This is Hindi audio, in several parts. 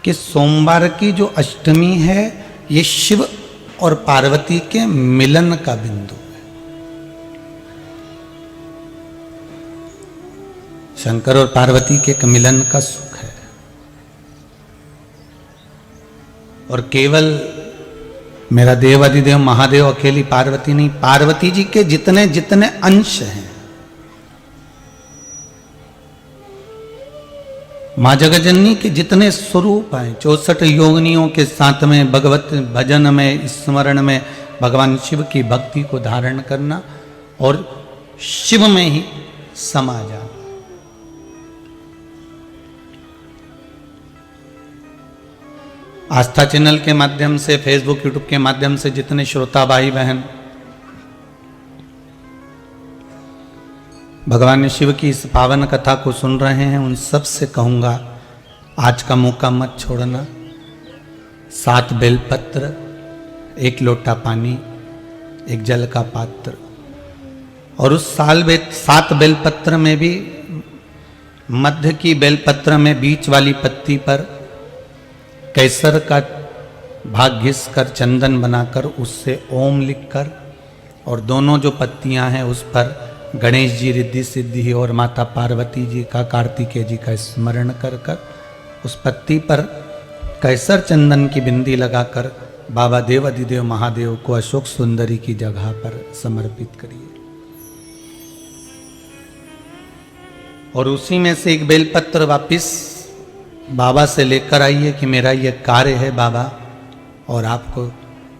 कि सोमवार की जो अष्टमी है ये शिव और पार्वती के मिलन का बिंदु है। शंकर और पार्वती के मिलन का सुख है। और केवल मेरा देव अधिदेव महादेव अकेली पार्वती नहीं, पार्वती जी के जितने जितने अंश हैं, मां जगजननी के जितने स्वरूप हैं, 64 योगिनियों के साथ में भगवत भजन में, स्मरण में भगवान शिव की भक्ति को धारण करना और शिव में ही समा जाना। आस्था चैनल के माध्यम से, फेसबुक यूट्यूब के माध्यम से जितने श्रोता भाई बहन भगवान शिव की इस पावन कथा को सुन रहे हैं, उन सब से कहूँगा आज का मौका मत छोड़ना। 7 बेलपत्र, 1 लोटा पानी, 1 जल का पात्र, और उस 7 बेलपत्र में भी मध्य की बेलपत्र में बीच वाली पत्ती पर केसर का भाग घिस कर चंदन बनाकर उससे ओम लिखकर, और दोनों जो पत्तियां हैं उस पर गणेश जी, रिद्धि सिद्धि और माता पार्वती जी का, कार्तिकेय जी का स्मरण कर कर उस पत्ती पर केसर चंदन की बिंदी लगाकर बाबा देव अधिदेव महादेव को अशोक सुंदरी की जगह पर समर्पित करिए। और उसी में से 1 बेलपत्र वापिस बाबा से लेकर आइए कि मेरा ये कार्य है बाबा और आपको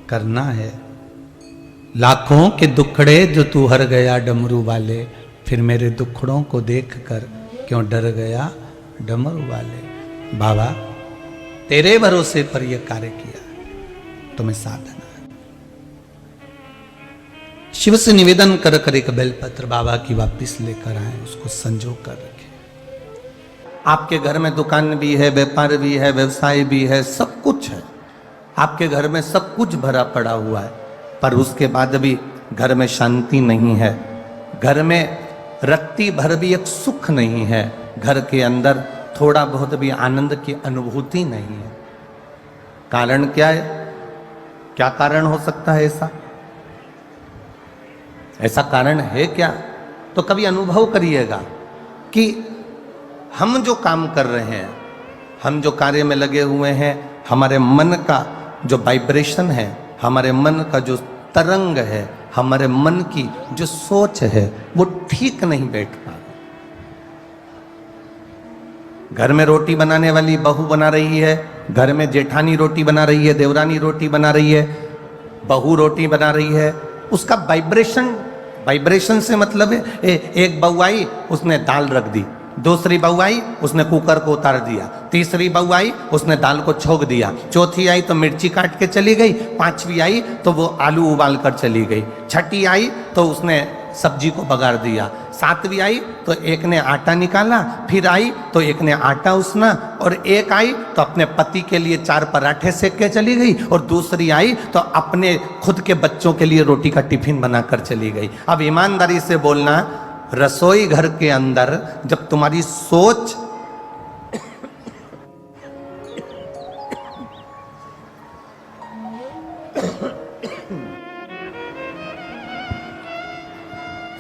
करना है। लाखों के दुखड़े जो तू हर गया डमरू वाले, फिर मेरे दुखड़ों को देखकर क्यों डर गया डमरू वाले। बाबा तेरे भरोसे पर यह कार्य किया, तुम्हें साधना है। शिव से निवेदन कर कर 1 बेलपत्र बाबा की वापिस लेकर आए, उसको संजो कर रखे। आपके घर में दुकान भी है, व्यापार भी है, व्यवसाय भी है, सब कुछ है, आपके घर में सब कुछ भरा पड़ा हुआ है, पर उसके बाद भी घर में शांति नहीं है, घर में रत्ती भर भी एक सुख नहीं है, घर के अंदर थोड़ा बहुत भी आनंद की अनुभूति नहीं है। कारण क्या है? क्या कारण हो सकता है ऐसा? ऐसा कारण है क्या? तो कभी अनुभव करिएगा कि हम जो काम कर रहे हैं, हम जो कार्य में लगे हुए हैं, हमारे मन का जो वाइब्रेशन है, हमारे मन का जो तरंग है, हमारे मन की जो सोच है, वो ठीक नहीं बैठ पा रही। घर में रोटी बनाने वाली बहू बना रही है, घर में जेठानी रोटी बना रही है, देवरानी रोटी बना रही है, बहू रोटी बना रही है, उसका वाइब्रेशन से मतलब है एक बहू आई उसने दाल रख दी, दूसरी बहू आई उसने कुकर को उतार दिया, तीसरी बहू आई उसने दाल को छोक दिया, चौथी आई तो मिर्ची काट के चली गई, 5वीं आई तो वो आलू उबाल कर चली गई, 6ठी आई तो उसने सब्जी को बगाड़ दिया, 7वीं आई तो एक ने आटा निकाला, फिर आई तो एक ने आटा उसना, और एक आई तो अपने पति के लिए 4 पराठे सेक के चली गई, और दूसरी आई तो अपने खुद के बच्चों के लिए रोटी का टिफिन बनाकर चली गई। अब ईमानदारी से बोलना, रसोई घर के अंदर जब तुम्हारी सोच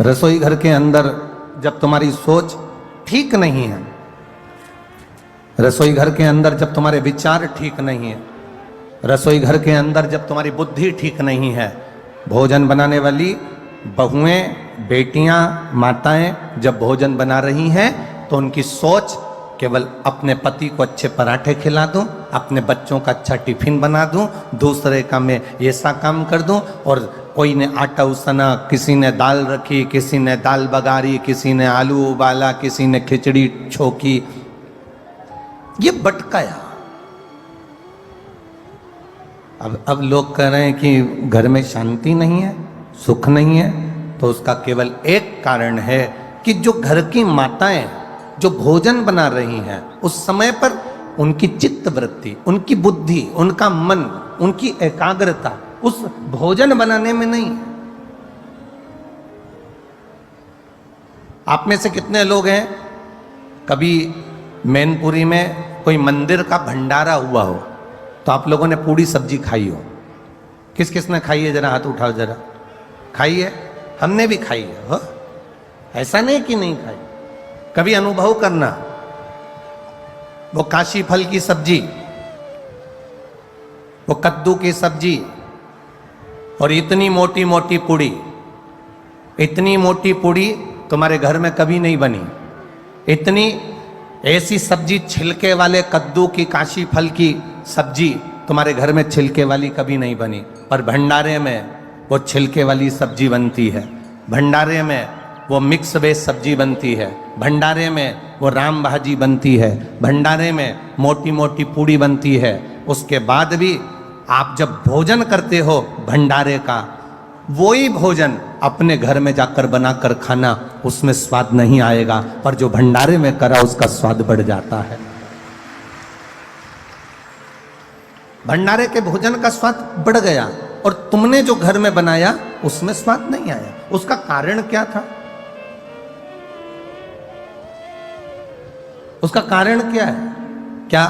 रसोई घर के अंदर जब तुम्हारी सोच ठीक नहीं है, रसोई घर के अंदर जब तुम्हारे विचार ठीक नहीं है, रसोई घर के अंदर जब तुम्हारी बुद्धि ठीक नहीं है, भोजन बनाने वाली बहुएं, बेटियां, माताएं जब भोजन बना रही हैं तो उनकी सोच केवल अपने पति को अच्छे पराठे खिला दूं, अपने बच्चों का अच्छा टिफिन बना दूं, दूसरे का मैं ऐसा काम कर दूं, और कोई ने आटा उसना, किसी ने दाल रखी, किसी ने दाल बघारी, किसी ने आलू उबाला, किसी ने खिचड़ी छोकी, ये भटकाया। अब लोग कह रहे हैं कि घर में शांति नहीं है, सुख नहीं है, तो उसका केवल एक कारण है कि जो घर की माताएं जो भोजन बना रही हैं, उस समय पर उनकी चित्त वृत्ति, उनकी बुद्धि, उनका मन, उनकी एकाग्रता उस भोजन बनाने में नहीं। आप में से कितने लोग हैं कभी मैनपुरी में कोई मंदिर का भंडारा हुआ हो तो आप लोगों ने पूरी सब्जी खाई हो? किस किस ने खाई है? जरा हाथ उठाओ जरा। खाई है? हमने भी खाई है हो? ऐसा नहीं कि नहीं खाई, कभी अनुभव करना। वो काशी फल की सब्जी, वो कद्दू की सब्जी, और इतनी मोटी मोटी पूड़ी, इतनी मोटी पूड़ी तुम्हारे घर में कभी नहीं बनी। इतनी ऐसी सब्जी, छिलके वाले कद्दू की, काशी फल की सब्जी तुम्हारे घर में छिलके वाली कभी नहीं बनी। पर भंडारे में वो छिलके वाली सब्जी बनती है, भंडारे में वो मिक्स वेज सब्जी बनती है, भंडारे में वो राम भाजी बनती है, भंडारे में मोटी मोटी पूड़ी बनती है। उसके बाद भी आप जब भोजन करते हो भंडारे का, वही भोजन अपने घर में जाकर बनाकर खाना, उसमें स्वाद नहीं आएगा, पर जो भंडारे में करा उसका स्वाद बढ़ जाता है। भंडारे के भोजन का स्वाद बढ़ गया और तुमने जो घर में बनाया उसमें स्वाद नहीं आया। उसका कारण क्या था? उसका कारण क्या है? क्या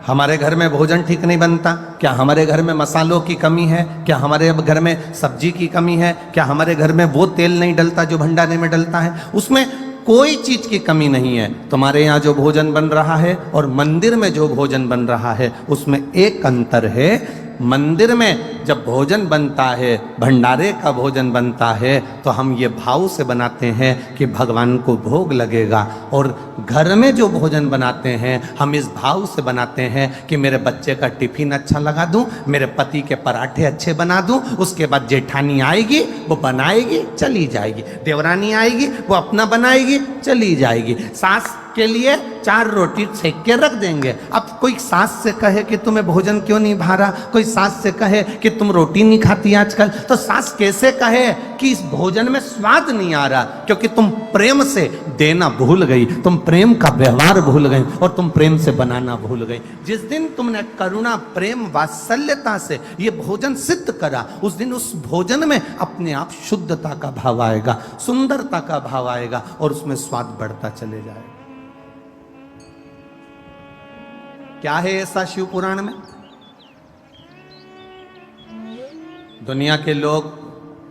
हमारे घर में भोजन ठीक नहीं बनता? क्या हमारे घर में मसालों की कमी है? क्या हमारे घर में सब्जी की कमी है? क्या हमारे घर में वो तेल नहीं डलता जो भंडारे में डलता है? उसमें कोई चीज की कमी नहीं है। तुम्हारे यहाँ जो भोजन बन रहा है और मंदिर में जो भोजन बन रहा है उसमें एक अंतर है। मंदिर में जब भोजन बनता है, भंडारे का भोजन बनता है, तो हम ये भाव से बनाते हैं कि भगवान को भोग लगेगा, और घर में जो भोजन बनाते हैं हम इस भाव से बनाते हैं कि मेरे बच्चे का टिफिन अच्छा लगा दूं, मेरे पति के पराठे अच्छे बना दूं, उसके बाद जेठानी आएगी वो बनाएगी चली जाएगी, देवरानी आएगी वो अपना बनाएगी चली जाएगी, सास के लिए 4 रोटी सेक के रख देंगे। अब कोई सास से कहे कि तुम्हें भोजन क्यों नहीं भा रहा, कोई सास से कहे कि तुम रोटी नहीं खाती आजकल, तो सास कैसे कहे कि इस भोजन में स्वाद नहीं आ रहा? क्योंकि तुम प्रेम से देना भूल गई, तुम प्रेम का व्यवहार भूल गई और तुम प्रेम से बनाना भूल गई। जिस दिन तुमने करुणा, प्रेम, वात्सल्यता से ये भोजन सिद्ध करा, उस दिन उस भोजन में अपने आप शुद्धता का भाव आएगा, सुंदरता का भाव आएगा और उसमें स्वाद बढ़ता चले जाएगा। क्या है ऐसा शिव पुराण में? दुनिया के लोग,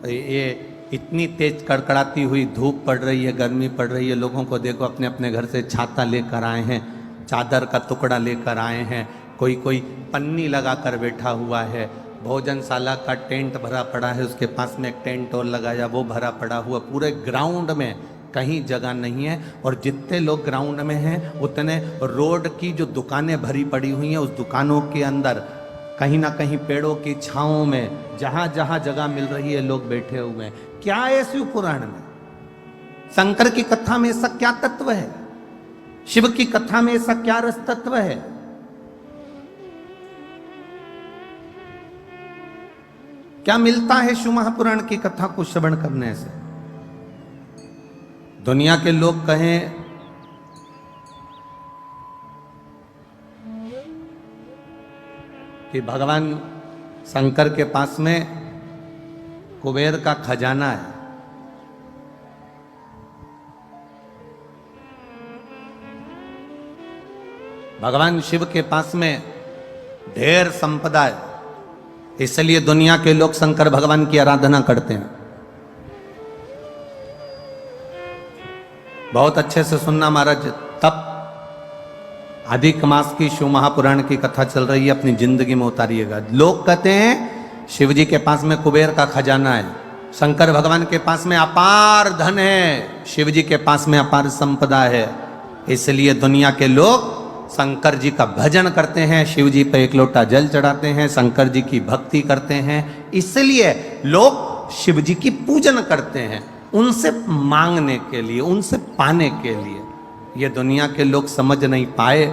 ये इतनी तेज कड़कड़ाती हुई धूप पड़ रही है, गर्मी पड़ रही है, लोगों को देखो अपने अपने घर से छाता लेकर आए हैं, चादर का टुकड़ा लेकर आए हैं, कोई कोई पन्नी लगा कर बैठा हुआ है, भोजनशाला का टेंट भरा पड़ा है, उसके पास में एक टेंट और लगाया वो भरा पड़ा हुआ, पूरे ग्राउंड में कहीं जगह नहीं है। और जितने लोग ग्राउंड में हैं उतने रोड की जो दुकानें भरी पड़ी हुई हैं, उस दुकानों के अंदर कहीं ना कहीं पेड़ों की छांव में जहां जहां जगह मिल रही है लोग बैठे हुए हैं। क्या है शिव पुराण में? शंकर की कथा में ऐसा क्या तत्व है? शिव की कथा में ऐसा क्या रस तत्व है? क्या मिलता है शिव महापुराण की कथा को श्रवण करने से? दुनिया के लोग कहें कि भगवान शंकर के पास में कुबेर का खजाना है, भगवान शिव के पास में ढेर संपदा है, इसलिए दुनिया के लोग शंकर भगवान की आराधना करते हैं। बहुत अच्छे से सुनना महाराज, तब अधिक मास की शिव महापुराण की कथा चल रही है, अपनी जिंदगी में उतारिएगा। लोग कहते हैं शिव जी के पास में कुबेर का खजाना है, शंकर भगवान के पास में अपार धन है, शिव जी के पास में अपार संपदा है, इसलिए दुनिया के लोग शंकर जी का भजन करते हैं, शिव जी पे एक लोटा जल चढ़ाते हैं, शंकर जी की भक्ति करते हैं, इसलिए लोग शिव जी की पूजन करते हैं, उनसे मांगने के लिए, उनसे पाने के लिए। ये दुनिया के लोग समझ नहीं पाए।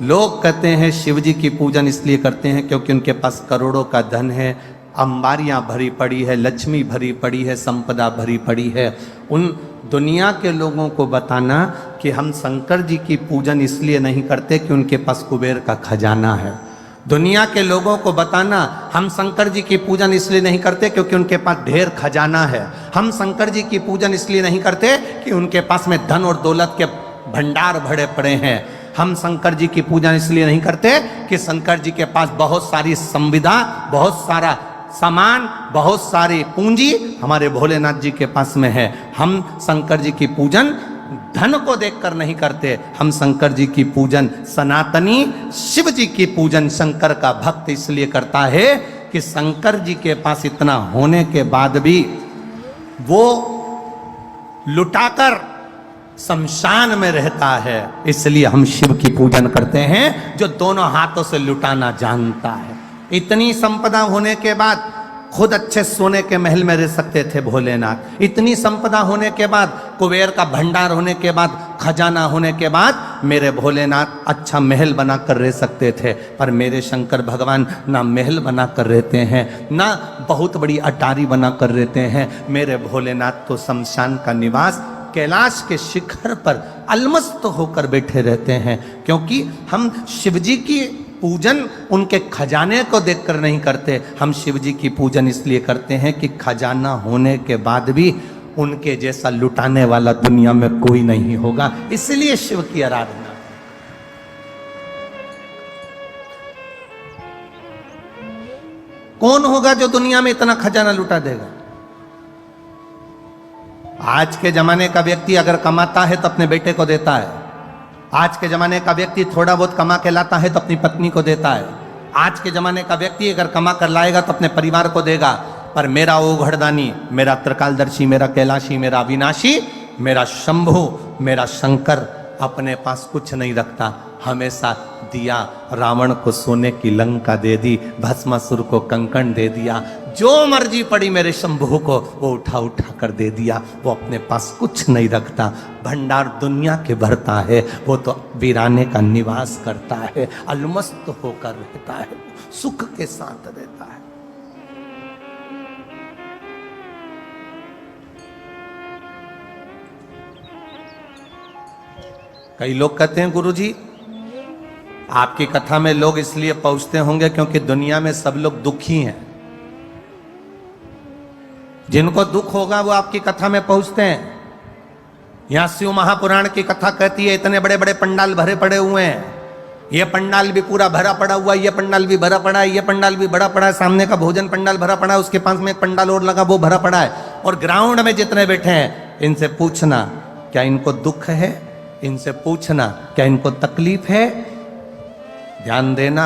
लोग कहते हैं शिव जी की पूजन इसलिए करते हैं क्योंकि उनके पास करोड़ों का धन है, अंबारियां भरी पड़ी है, लक्ष्मी भरी पड़ी है, संपदा भरी पड़ी है। उन दुनिया के लोगों को बताना कि हम शंकर जी की पूजन इसलिए नहीं करते कि उनके पास कुबेर का खजाना है। दुनिया के लोगों को बताना हम शंकर जी की पूजन इसलिए नहीं करते क्योंकि उनके पास ढेर खजाना है। हम शंकर जी की पूजन इसलिए नहीं करते कि उनके पास में धन और दौलत के भंडार भरे पड़े हैं। हम शंकर जी की पूजा इसलिए नहीं करते कि शंकर जी के पास बहुत सारी संविदा, बहुत सारा सामान, बहुत सारी पूंजी हमारे भोलेनाथ जी के पास में है। हम शंकर जी की पूजन धन को देखकर नहीं करते, हम शंकर जी की पूजन, सनातनी शिव जी की पूजन शंकर का भक्त इसलिए करता है कि शंकर जी के पास इतना होने के बाद भी वो लुटाकर शमशान में रहता है, इसलिए हम शिव की पूजन करते हैं जो दोनों हाथों से लुटाना जानता है। इतनी संपदा होने के बाद खुद अच्छे सोने के महल में रह सकते थे भोलेनाथ, इतनी संपदा होने के बाद, कुबेर का भंडार होने के बाद, खजाना होने के बाद मेरे भोलेनाथ अच्छा महल बना कर रह सकते थे, पर मेरे शंकर भगवान ना महल बना कर रहते हैं, ना बहुत बड़ी अटारी बना कर रहते हैं। मेरे भोलेनाथ तो शमशान का निवास कैलाश के शिखर पर अलमस्त होकर बैठे रहते हैं, क्योंकि हम शिवजी की पूजन उनके खजाने को देखकर नहीं करते, हम शिव जी की पूजन इसलिए करते हैं कि खजाना होने के बाद भी उनके जैसा लुटाने वाला दुनिया में कोई नहीं होगा, इसलिए शिव की आराधना। कौन होगा जो दुनिया में इतना खजाना लुटा देगा? आज के जमाने का व्यक्ति अगर कमाता है तो अपने बेटे को देता है, आज के जमाने का व्यक्ति थोड़ा बहुत कमा के लाता है तो अपनी पत्नी को देता है, आज के जमाने का व्यक्ति अगर कमा कर लाएगा तो अपने परिवार को देगा, पर मेरा ओघड़दानी, मेरा त्रिकालदर्शी, मेरा कैलाशी, मेरा अविनाशी, मेरा शंभु, मेरा शंकर अपने पास कुछ नहीं रखता, हमेशा दिया। रावण को सोने की लंका दे दी, भस्मासुर को कंकण दे दिया, जो मर्जी पड़ी मेरे शंभु को वो उठा उठा कर दे दिया, वो अपने पास कुछ नहीं रखता। भंडार दुनिया के भरता है, वो तो वीराने का निवास करता है, अलमस्त होकर रहता है, सुख के साथ रहता है। कई लोग कहते हैं गुरुजी आपकी कथा में लोग इसलिए पहुंचते होंगे क्योंकि दुनिया में सब लोग दुखी हैं, जिनको दुख होगा वो आपकी कथा में पहुंचते हैं। यहां शिव महापुराण की कथा कहती है इतने बड़े बड़े पंडाल भरे पड़े हुए हैं, ये पंडाल भी पूरा भरा पड़ा हुआ, ये पंडाल भी भरा पड़ा है, ये पंडाल भी भरा पड़ा है, सामने का भोजन पंडाल भरा पड़ा है, उसके पास में एक पंडाल और लगा वो भरा पड़ा है, और ग्राउंड में जितने बैठे हैं इनसे पूछना क्या इनको दुख है, इनसे पूछना क्या इनको तकलीफ है। ध्यान देना,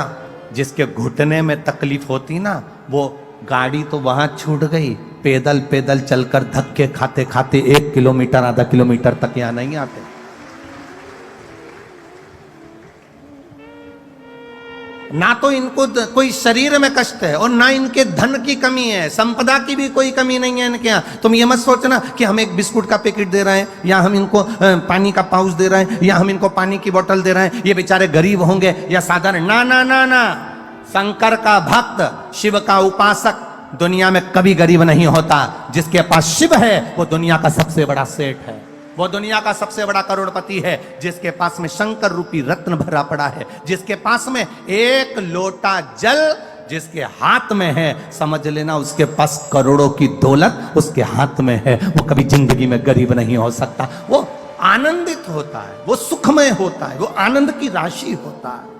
जिसके घुटने में तकलीफ होती ना वो गाड़ी तो वहां छूट गई, पैदल पैदल चलकर धक्के खाते खाते 1 किलोमीटर आधा किलोमीटर तक यहां नहीं आते। ना तो इनको कोई शरीर में कष्ट है और ना इनके धन की कमी है, संपदा की भी कोई कमी नहीं है इनके यहाँ। तुम ये मत सोचना कि हम एक बिस्कुट का पैकेट दे रहे हैं या हम इनको पानी का पाउच दे रहे हैं या हम इनको पानी की बोतल दे रहे हैं, ये बेचारे गरीब होंगे या साधारण। ना ना ना ना, शंकर का भक्त, शिव का उपासक दुनिया में कभी गरीब नहीं होता। जिसके पास शिव है वो दुनिया का सबसे बड़ा सेठ है, वो दुनिया का सबसे बड़ा करोड़पति है। जिसके पास में शंकर रूपी रत्न भरा पड़ा है, जिसके पास में एक लोटा जल जिसके हाथ में है, समझ लेना उसके पास करोड़ों की दौलत उसके हाथ में है। वो कभी जिंदगी में गरीब नहीं हो सकता, वो आनंदित होता है, वो सुखमय होता है, वो आनंद की राशि होता है,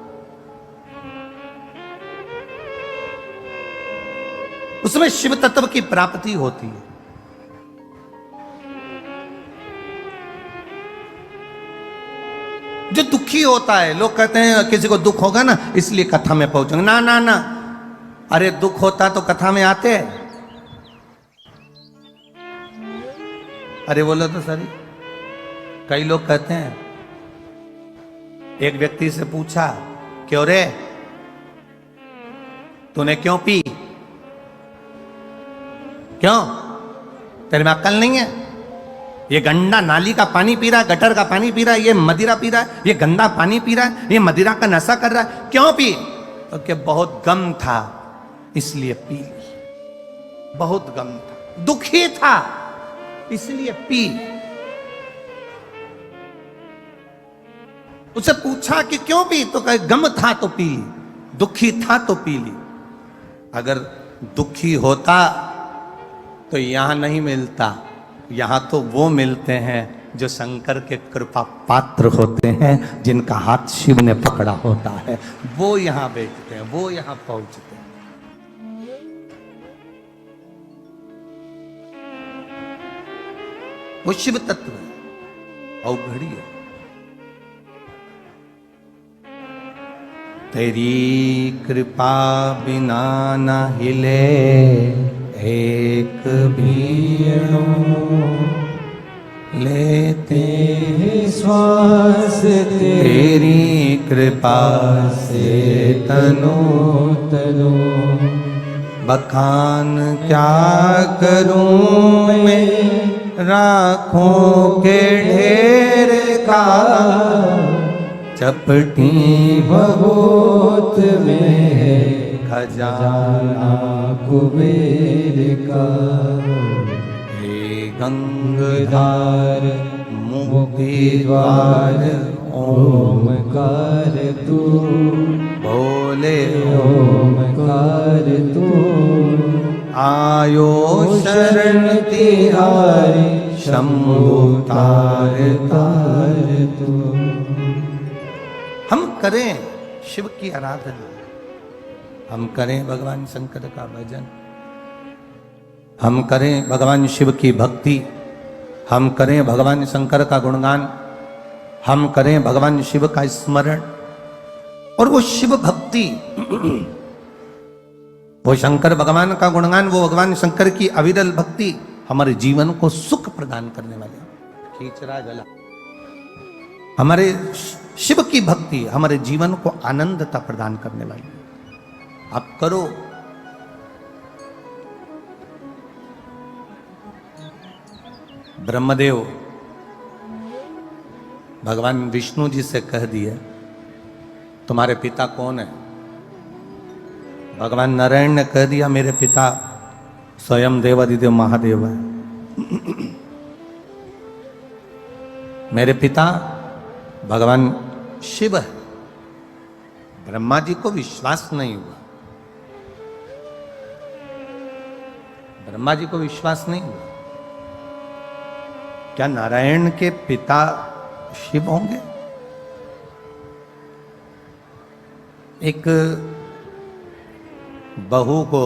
उसमें शिव तत्व की प्राप्ति होती है। जो दुखी होता है, लोग कहते हैं किसी को दुख होगा ना इसलिए कथा में पहुंचेंगे। ना ना ना, अरे दुख होता तो कथा में आते। अरे बोलो तो सर, कई लोग कहते हैं, एक व्यक्ति से पूछा क्यों रे तूने क्यों पी, क्यों तेरे में अक्ल नहीं है, ये गंदा नाली का पानी पी रहा है, गटर का पानी पी रहा है, ये मदिरा पी रहा है, ये गंदा पानी पी रहा है, ये मदिरा का नशा कर रहा है, क्यों पी? तो क्या बहुत गम था इसलिए पी ली, बहुत गम था, दुखी था इसलिए पी। उसे पूछा कि क्यों पी, तो कहे गम था तो पी ली, दुखी था तो पी ली। अगर दुखी होता तो यहां नहीं मिलता, यहां तो वो मिलते हैं जो शंकर के कृपा पात्र होते हैं, जिनका हाथ शिव ने पकड़ा होता है, वो यहां बैठते हैं, वो यहां पहुंचते हैं। वो शिव तत्व है, अवघड़ी है। तेरी कृपा बिना न हिले एक भी लेते श्वास तेरी कृपा से तनो तनो बखान क्या करूं मैं राखों के ढेर का, चपटी भगोत में है खजाना कुबेर का। हे गंगाधर मुक्ति द्वार ओमकार तू बोले ओमकार तू आयो शरण तिहारी शंभु तार तार तू। हम करें शिव की आराधना, हम करें भगवान शंकर का भजन, हम करें भगवान शिव की भक्ति, हम करें भगवान शंकर का गुणगान, हम करें भगवान शिव का स्मरण। और वो शिव भक्ति, वो शंकर भगवान का गुणगान, वो भगवान शंकर की अविरल भक्ति हमारे जीवन को सुख प्रदान करने वाले, खींचरा जला, हमारे शिव की भक्ति हमारे जीवन को आनंदता प्रदान करने वाली। आप करो। ब्रह्मदेव भगवान विष्णु जी से कह दिया, तुम्हारे पिता कौन है? भगवान नारायण ने कह दिया, मेरे पिता स्वयं देवादिदेव महादेव है। मेरे पिता भगवान शिव है। ब्रह्मा जी को विश्वास नहीं हुआ, ब्रह्मा जी को विश्वास नहीं हुआ। क्या नारायण के पिता शिव होंगे? एक बहू को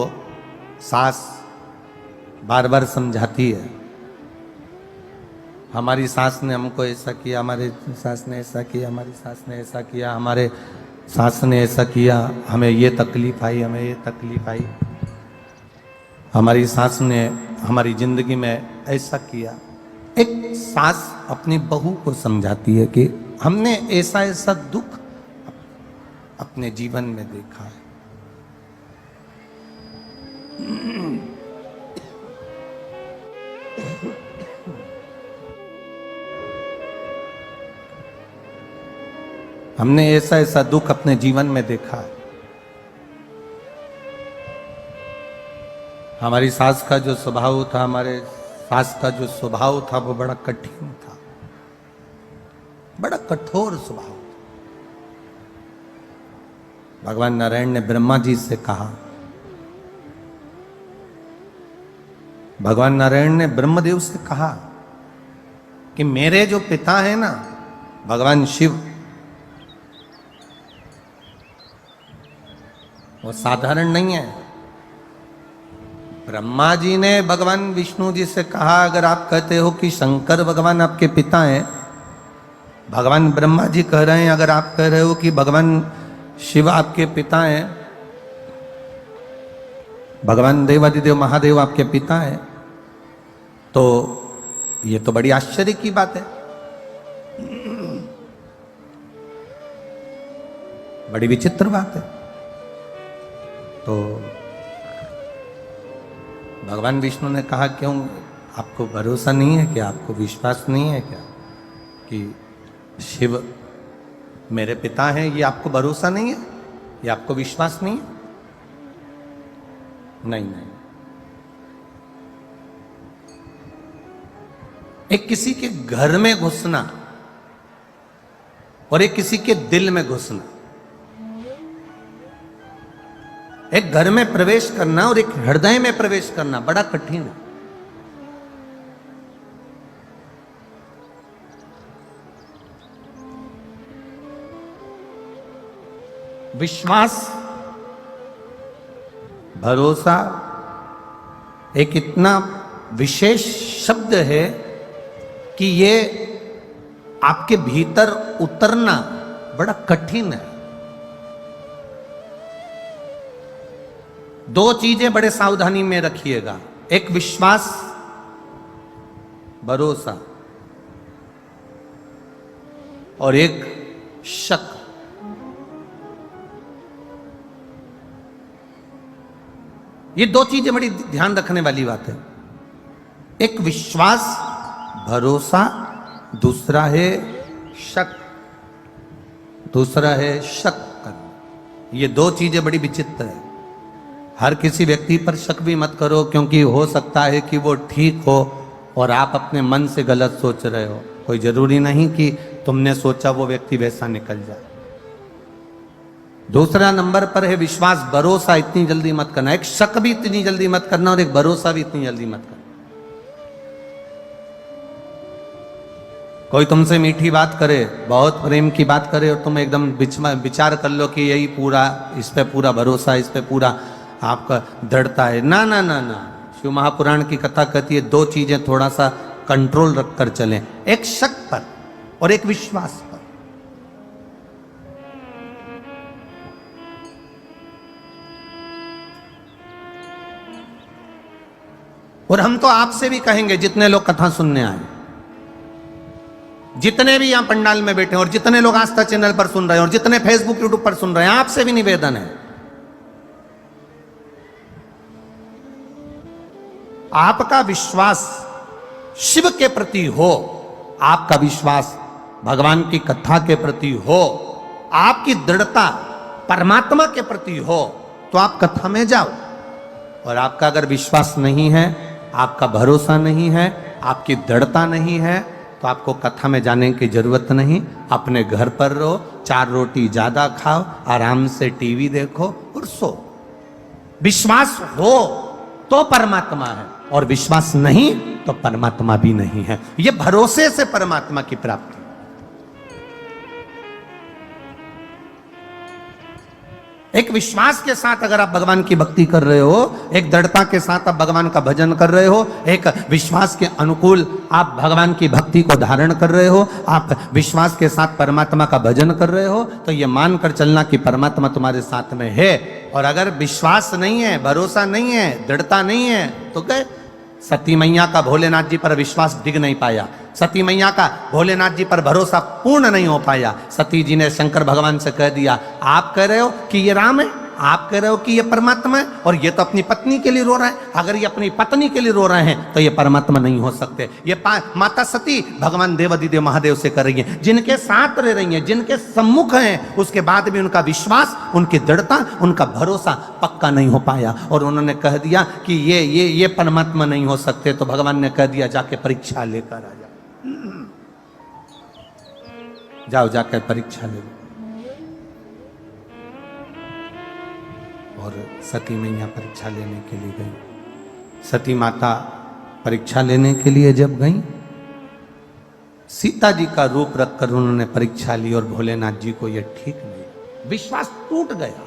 सास बार बार समझाती है, हमारी सास ने हमको ऐसा किया, हमारे सास ने ऐसा किया, हमारी सास ने ऐसा किया, हमारे सास ने ऐसा किया, हमें ये तकलीफ आई, हमें ये तकलीफ आई, हमारी सास ने हमारी जिंदगी में ऐसा किया। एक सास अपनी बहू को समझाती है कि हमने ऐसा ऐसा दुख अपने जीवन में देखा है। हमने ऐसा ऐसा दुख अपने जीवन में देखा है। हमारी सास का जो स्वभाव था, हमारे सास का जो स्वभाव था, वो बड़ा कठिन था, बड़ा कठोर स्वभाव था। भगवान नारायण ने ब्रह्मा जी से कहा, भगवान नारायण ने ब्रह्मदेव से कहा कि मेरे जो पिता है ना भगवान शिव, वो साधारण नहीं है। ब्रह्मा जी ने भगवान विष्णु जी से कहा, अगर आप कहते हो कि शंकर भगवान आपके पिता हैं, भगवान ब्रह्मा जी कह रहे हैं अगर आप कह रहे हो कि भगवान शिव आपके पिता हैं, भगवान देवादिदेव महादेव आपके पिता हैं, तो ये तो बड़ी आश्चर्य की बात है, बड़ी विचित्र बात है। तो भगवान विष्णु ने कहा, क्यों आपको भरोसा नहीं है क्या, आपको विश्वास नहीं है क्या कि शिव मेरे पिता हैं? ये आपको भरोसा नहीं है, ये आपको विश्वास नहीं है? नहीं नहीं, एक किसी के घर में घुसना और एक किसी के दिल में घुसना, एक घर में प्रवेश करना और एक हृदय में प्रवेश करना बड़ा कठिन है। विश्वास, भरोसा एक इतना विशेष शब्द है कि ये आपके भीतर उतरना बड़ा कठिन है। दो चीजें बड़े सावधानी में रखिएगा, एक विश्वास, भरोसा, और एक शक। ये दो चीजें बड़ी ध्यान रखने वाली बात है। एक विश्वास, भरोसा, दूसरा है शक, दूसरा है शक करना। ये दो चीजें बड़ी विचित्र है। हर किसी व्यक्ति पर शक भी मत करो, क्योंकि हो सकता है कि वो ठीक हो और आप अपने मन से गलत सोच रहे हो। कोई जरूरी नहीं कि तुमने सोचा वो व्यक्ति वैसा निकल जाए। दूसरा नंबर पर है विश्वास, भरोसा इतनी जल्दी मत करना। एक शक भी इतनी जल्दी मत करना और एक भरोसा भी इतनी जल्दी मत करना। कोई तुमसे मीठी बात करे, बहुत प्रेम की बात करे, और तुम एकदम विचार कर लो कि यही पूरा, इस पे पूरा भरोसा, इस पे पूरा आपका दृढ़ता है। ना ना ना ना, शिव महापुराण की कथा कहती है दो चीजें थोड़ा सा कंट्रोल रखकर चलें, एक शक पर और एक विश्वास पर। और हम तो आपसे भी कहेंगे, जितने लोग कथा सुनने आए, जितने भी यहां पंडाल में बैठे हैं, और जितने लोग आस्था चैनल पर सुन रहे हैं, और जितने फेसबुक यूट्यूब पर सुन रहे हैं, आपसे भी निवेदन है, आपका विश्वास शिव के प्रति हो, आपका विश्वास भगवान की कथा के प्रति हो, आपकी दृढ़ता परमात्मा के प्रति हो, तो आप कथा में जाओ। और आपका अगर विश्वास नहीं है, आपका भरोसा नहीं है, आपकी दृढ़ता नहीं है, तो आपको कथा में जाने की जरूरत नहीं। अपने घर पर रहो, 4 रोटी ज्यादा खाओ, आराम से टीवी देखो और सो। विश्वास हो तो परमात्मा है, और विश्वास नहीं तो परमात्मा भी नहीं है। यह भरोसे से परमात्मा की प्राप्ति। एक विश्वास के साथ अगर आप भगवान की भक्ति कर रहे हो, एक दृढ़ता के साथ आप भगवान का भजन कर रहे हो, एक विश्वास के अनुकूल आप भगवान की भक्ति को धारण कर रहे हो, आप विश्वास के साथ परमात्मा का भजन कर रहे हो, तो ये मानकर चलना कि परमात्मा तुम्हारे साथ में है। और अगर विश्वास नहीं है, भरोसा नहीं है, दृढ़ता नहीं है, तो गए। सती मैया का भोलेनाथ जी पर विश्वास डिग नहीं पाया, सती मैया का भोलेनाथ जी पर भरोसा पूर्ण नहीं हो पाया। सती जी ने शंकर भगवान से कह दिया, आप कह रहे हो कि ये राम है, आप कह रहे हो कि ये परमात्मा है, और ये तो अपनी पत्नी के लिए रो रहा है। अगर ये अपनी पत्नी के लिए रो रहे हैं तो ये परमात्मा नहीं हो सकते। ये माता सती भगवान देवादिदेव महादेव से कर रही है, जिनके साथ रह रही हैं, जिनके सम्मुख हैं, उसके बाद भी उनका विश्वास, उनकी दृढ़ता, उनका भरोसा पक्का नहीं हो पाया। और उन्होंने कह दिया कि ये परमात्मा नहीं हो सकते। तो भगवान ने कह दिया, जाके परीक्षा लेकर आ जाओ, जाकर परीक्षा ले लो। और सती मैया परीक्षा लेने के लिए गई। सती माता परीक्षा लेने के लिए जब गई, सीता जी का रूप रखकर उन्होंने परीक्षा ली, और भोलेनाथ जी को यह ठीक नहीं, विश्वास टूट गया।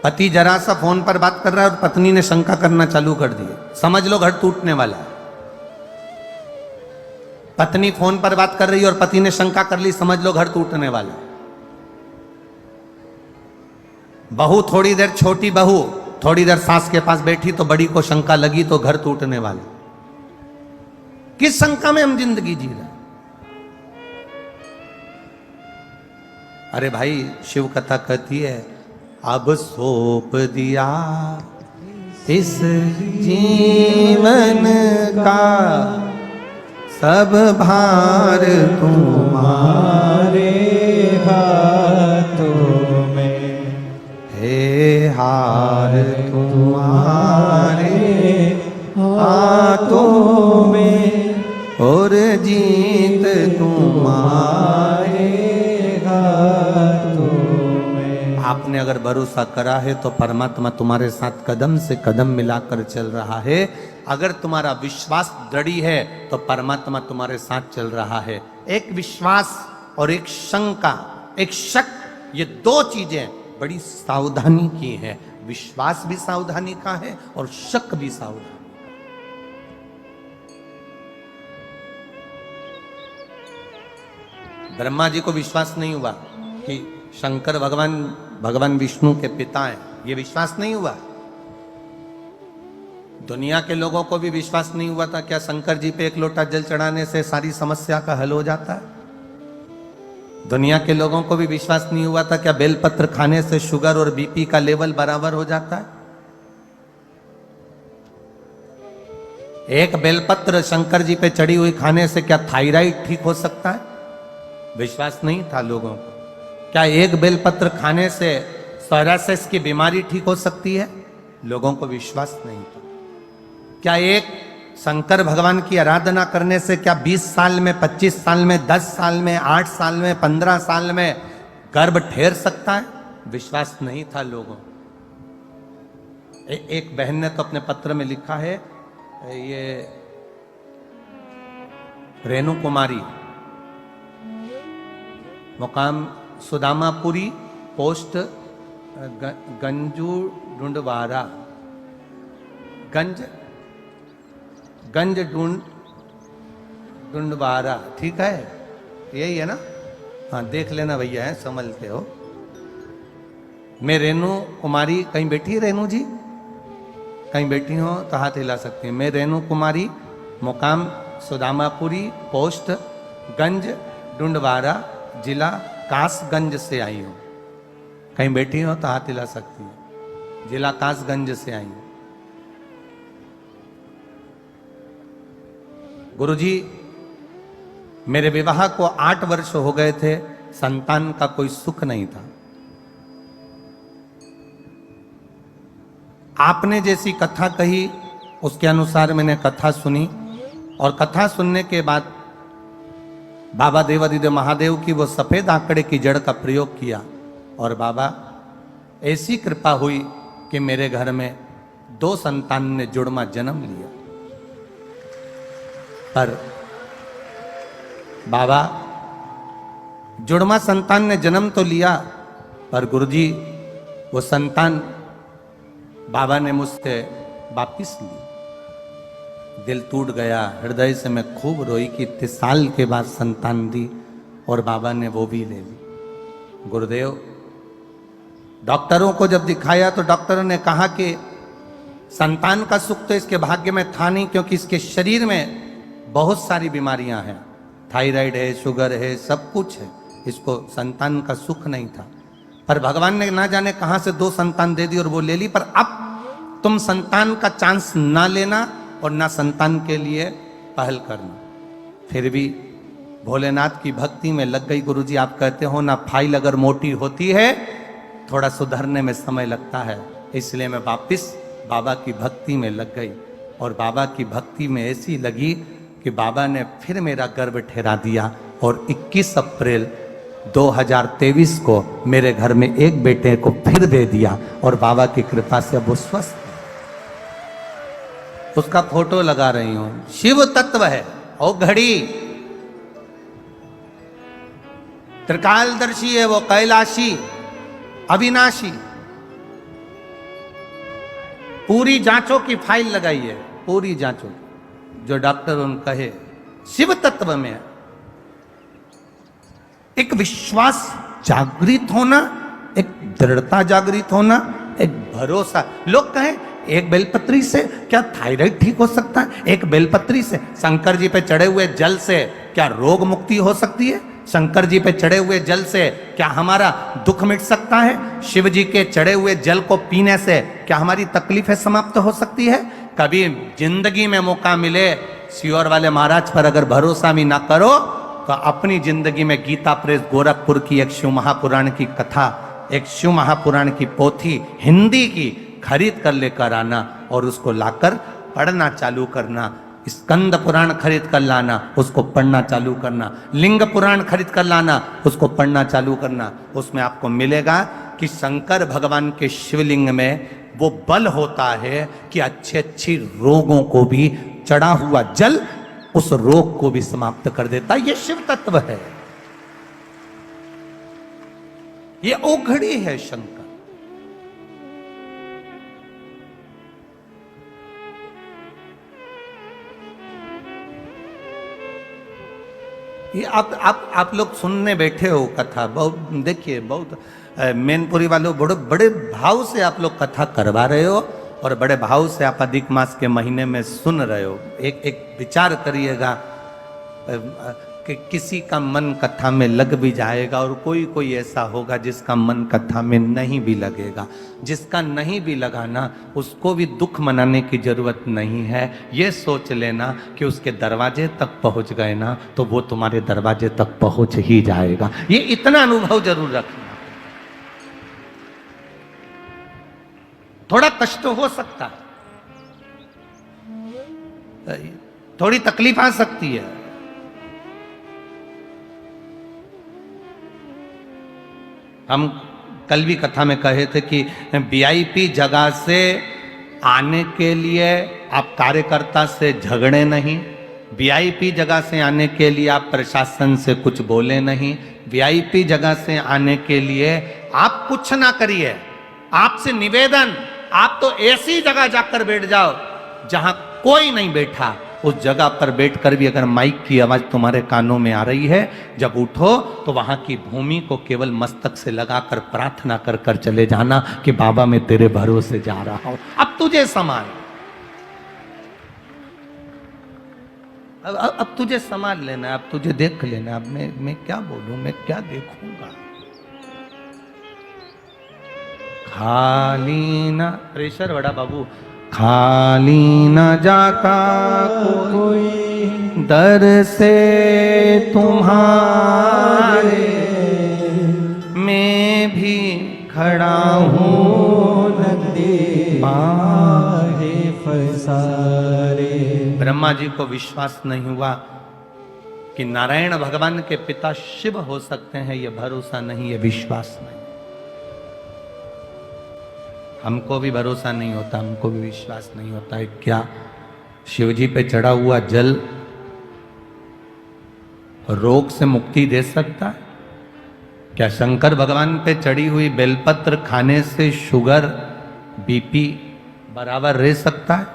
पति जरा सा फोन पर बात कर रहा है और पत्नी ने शंका करना चालू कर दी, समझ लो घर टूटने वाला है। पत्नी फोन पर बात कर रही है और पति ने शंका कर ली, समझ लो घर टूटने वाला है। बहू थोड़ी देर, छोटी बहू थोड़ी देर सास के पास बैठी तो बड़ी को शंका लगी, तो घर टूटने वाला। किस शंका में हम जिंदगी जी रहे? अरे भाई, शिव कथा कहती है, अब सौंप दिया इस जीवन का सब भार तुम्हारे हाथों में है, हार तुम्हारे हाथों में, और जीत तुम्हारे हाथों में। आपने अगर भरोसा करा है तो परमात्मा तुम्हारे साथ कदम से कदम मिलाकर चल रहा है। अगर तुम्हारा विश्वास दृढ़ है तो परमात्मा तुम्हारे साथ चल रहा है। एक विश्वास और एक शंका, एक शक, ये दो चीजें बड़ी सावधानी की है। विश्वास भी सावधानी का है और शक भी सावधानी। ब्रह्मा जी को विश्वास नहीं हुआ कि शंकर भगवान विष्णु के पिता हैं, ये विश्वास नहीं हुआ। दुनिया के लोगों को भी विश्वास नहीं हुआ था क्या शंकर जी पे एक लोटा जल चढ़ाने से सारी समस्या का हल हो जाता है। दुनिया के लोगों को भी विश्वास नहीं हुआ था क्या बेलपत्र खाने से शुगर और बीपी का लेवल बराबर हो जाता है। एक बेलपत्र शंकर जी पे चढ़ी हुई खाने से क्या थायराइड ठीक हो सकता है। विश्वास नहीं था लोगों को। क्या एक बेलपत्र खाने से सोरासिस की बीमारी ठीक हो सकती है। लोगों को विश्वास नहीं था। क्या एक शंकर भगवान की आराधना करने से क्या 20 साल में, 25 साल में, 10 साल में, 8 साल में, 15 साल में गर्भ ठहर सकता है। विश्वास नहीं था लोगों। एक बहन ने तो अपने पत्र में लिखा है, ये रेणु कुमारी, मुकाम सुदामापुरी, पोस्ट गंजू ढूंढवारा, गंज ढूंढवारा, ठीक है यही है ना। हाँ देख लेना भैया, है समझते हो। मैं रेणु कुमारी, कहीं बैठी है रेणु जी, कहीं बैठी हो तो हाथ हिला सकती है। मैं रेणु कुमारी, मुकाम सुदामापुरी, पोस्ट गंज ढूंढवारा, जिला कासगंज से आई हूं। कहीं बैठी हो तो हाथ हिला सकती है। जिला कासगंज से आई हूं। गुरुजी, मेरे विवाह को 8 वर्ष हो गए थे, संतान का कोई सुख नहीं था। आपने जैसी कथा कही उसके अनुसार मैंने कथा सुनी और कथा सुनने के बाद बाबा देवादिदेव महादेव की वो सफेद आंकड़े की जड़ का प्रयोग किया और बाबा ऐसी कृपा हुई कि मेरे घर में 2 संतान ने जुड़वा जन्म लिया। पर बाबा जुड़वा संतान ने जन्म तो लिया, पर गुरुजी वो संतान बाबा ने मुझसे वापिस ली। दिल टूट गया, हृदय से मैं खूब रोई कि इतने साल के बाद संतान दी और बाबा ने वो भी ले ली। गुरुदेव, डॉक्टरों को जब दिखाया तो डॉक्टरों ने कहा कि संतान का सुख तो इसके भाग्य में था नहीं, क्योंकि इसके शरीर में बहुत सारी बीमारियां हैं, थायराइड है, शुगर है, सब कुछ है, इसको संतान का सुख नहीं था। पर भगवान ने ना जाने कहां से 2 संतान दे दी और वो ले ली। पर अब तुम संतान का चांस ना लेना और ना संतान के लिए पहल करना। फिर भी भोलेनाथ की भक्ति में लग गई। गुरुजी, आप कहते हो ना, फाइल अगर मोटी होती है थोड़ा सुधरने में समय लगता है, इसलिए मैं वापिस बाबा की भक्ति में लग गई। और बाबा की भक्ति में ऐसी लगी कि बाबा ने फिर मेरा गर्भ ठहरा दिया और 21 अप्रैल 2023 को मेरे घर में एक बेटे को फिर दे दिया और बाबा की कृपा से अब वो स्वस्थ है। उसका फोटो लगा रही हूं। शिव तत्व है और घड़ी त्रिकालदर्शी है, वो कैलाशी, अविनाशी। पूरी जांचों की फाइल लगाई है, पूरी जांचों, जो डॉक्टर उन कहे शिव तत्व में है। एक विश्वास जागृत होना, एक दृढ़ता जागृत होना, एक भरोसा। लोग कहें एक बेलपत्री से क्या थायराइड ठीक हो सकता है, एक बेलपत्री से शंकर जी पे चढ़े हुए जल से क्या रोग मुक्ति हो सकती है, शंकर जी पे चढ़े हुए जल से क्या हमारा दुख मिट सकता है, शिव जी के चढ़े हुए जल को पीने से क्या हमारी तकलीफें समाप्त हो सकती है। कभी जिंदगी में मौका मिले, सियोर वाले महाराज पर अगर भरोसा भी ना करो तो अपनी जिंदगी में गीता प्रेस गोरखपुर की एक शिव महापुराण की कथा, एक शिव महापुराण की पोथी हिंदी की खरीद कर लेकर आना और उसको लाकर पढ़ना चालू करना। स्कंद पुराण खरीद कर लाना, उसको पढ़ना चालू करना। लिंग पुराण खरीद कर लाना, उसको पढ़ना चालू करना। उसमें आपको मिलेगा कि शंकर भगवान के शिवलिंग में वो बल होता है कि अच्छे अच्छी रोगों को भी चढ़ा हुआ जल उस रोग को भी समाप्त कर देता है। ये शिव तत्व है, ये ओघड़ी है शंकर। ये आप लोग सुनने बैठे हो कथा, बहुत देखिए, बहुत मैनपुरी वालों बड़े बड़े भाव से आप लोग कथा करवा रहे हो और बड़े भाव से आप अधिक मास के महीने में सुन रहे हो। एक विचार करिएगा कि किसी का मन कथा में लग भी जाएगा और कोई कोई ऐसा होगा जिसका मन कथा में नहीं भी लगेगा। जिसका नहीं भी लगा ना, उसको भी दुख मनाने की जरूरत नहीं है। ये सोच लेना कि उसके दरवाजे तक पहुंच गए ना तो वो तुम्हारे दरवाजे तक पहुंच ही जाएगा। ये इतना अनुभव जरूर रखना। थोड़ा कष्ट हो सकता है, थोड़ी तकलीफ आ सकती है, हम कल भी कथा में कहे थे कि वीआईपी जगह से आने के लिए आप कार्यकर्ता से झगड़े नहीं, वीआईपी जगह से आने के लिए आप प्रशासन से कुछ बोले नहीं, वीआईपी जगह से आने के लिए आप कुछ ना करिए। आपसे निवेदन, आप तो ऐसी जगह जाकर बैठ जाओ जहां कोई नहीं बैठा। उस जगह पर बैठकर भी अगर माइक की आवाज तुम्हारे कानों में आ रही है, जब उठो तो वहां की भूमि को केवल मस्तक से लगाकर प्रार्थना कर कर चले जाना कि बाबा मैं तेरे भरोसे जा रहा हूं, अब तुझे संभाल, अब तुझे संभाल लेना, अब तुझे देख लेना। अब मैं क्या बोलूं, मैं क्या देखूंगा। खाली ना प्रेशर बड़ा बाबू, खाली न जाता कोई दर से तुम्हारे, मैं भी खड़ा हूँ नंदी बाहे फसारे। ब्रह्मा जी को विश्वास नहीं हुआ कि नारायण भगवान के पिता शिव हो सकते हैं। ये भरोसा नहीं, ये विश्वास नहीं। हमको भी भरोसा नहीं होता, हमको भी विश्वास नहीं होता है क्या शिव जी पे चढ़ा हुआ जल रोग से मुक्ति दे सकता है? क्या शंकर भगवान पे चढ़ी हुई बेलपत्र खाने से शुगर बीपी बराबर रह सकता है?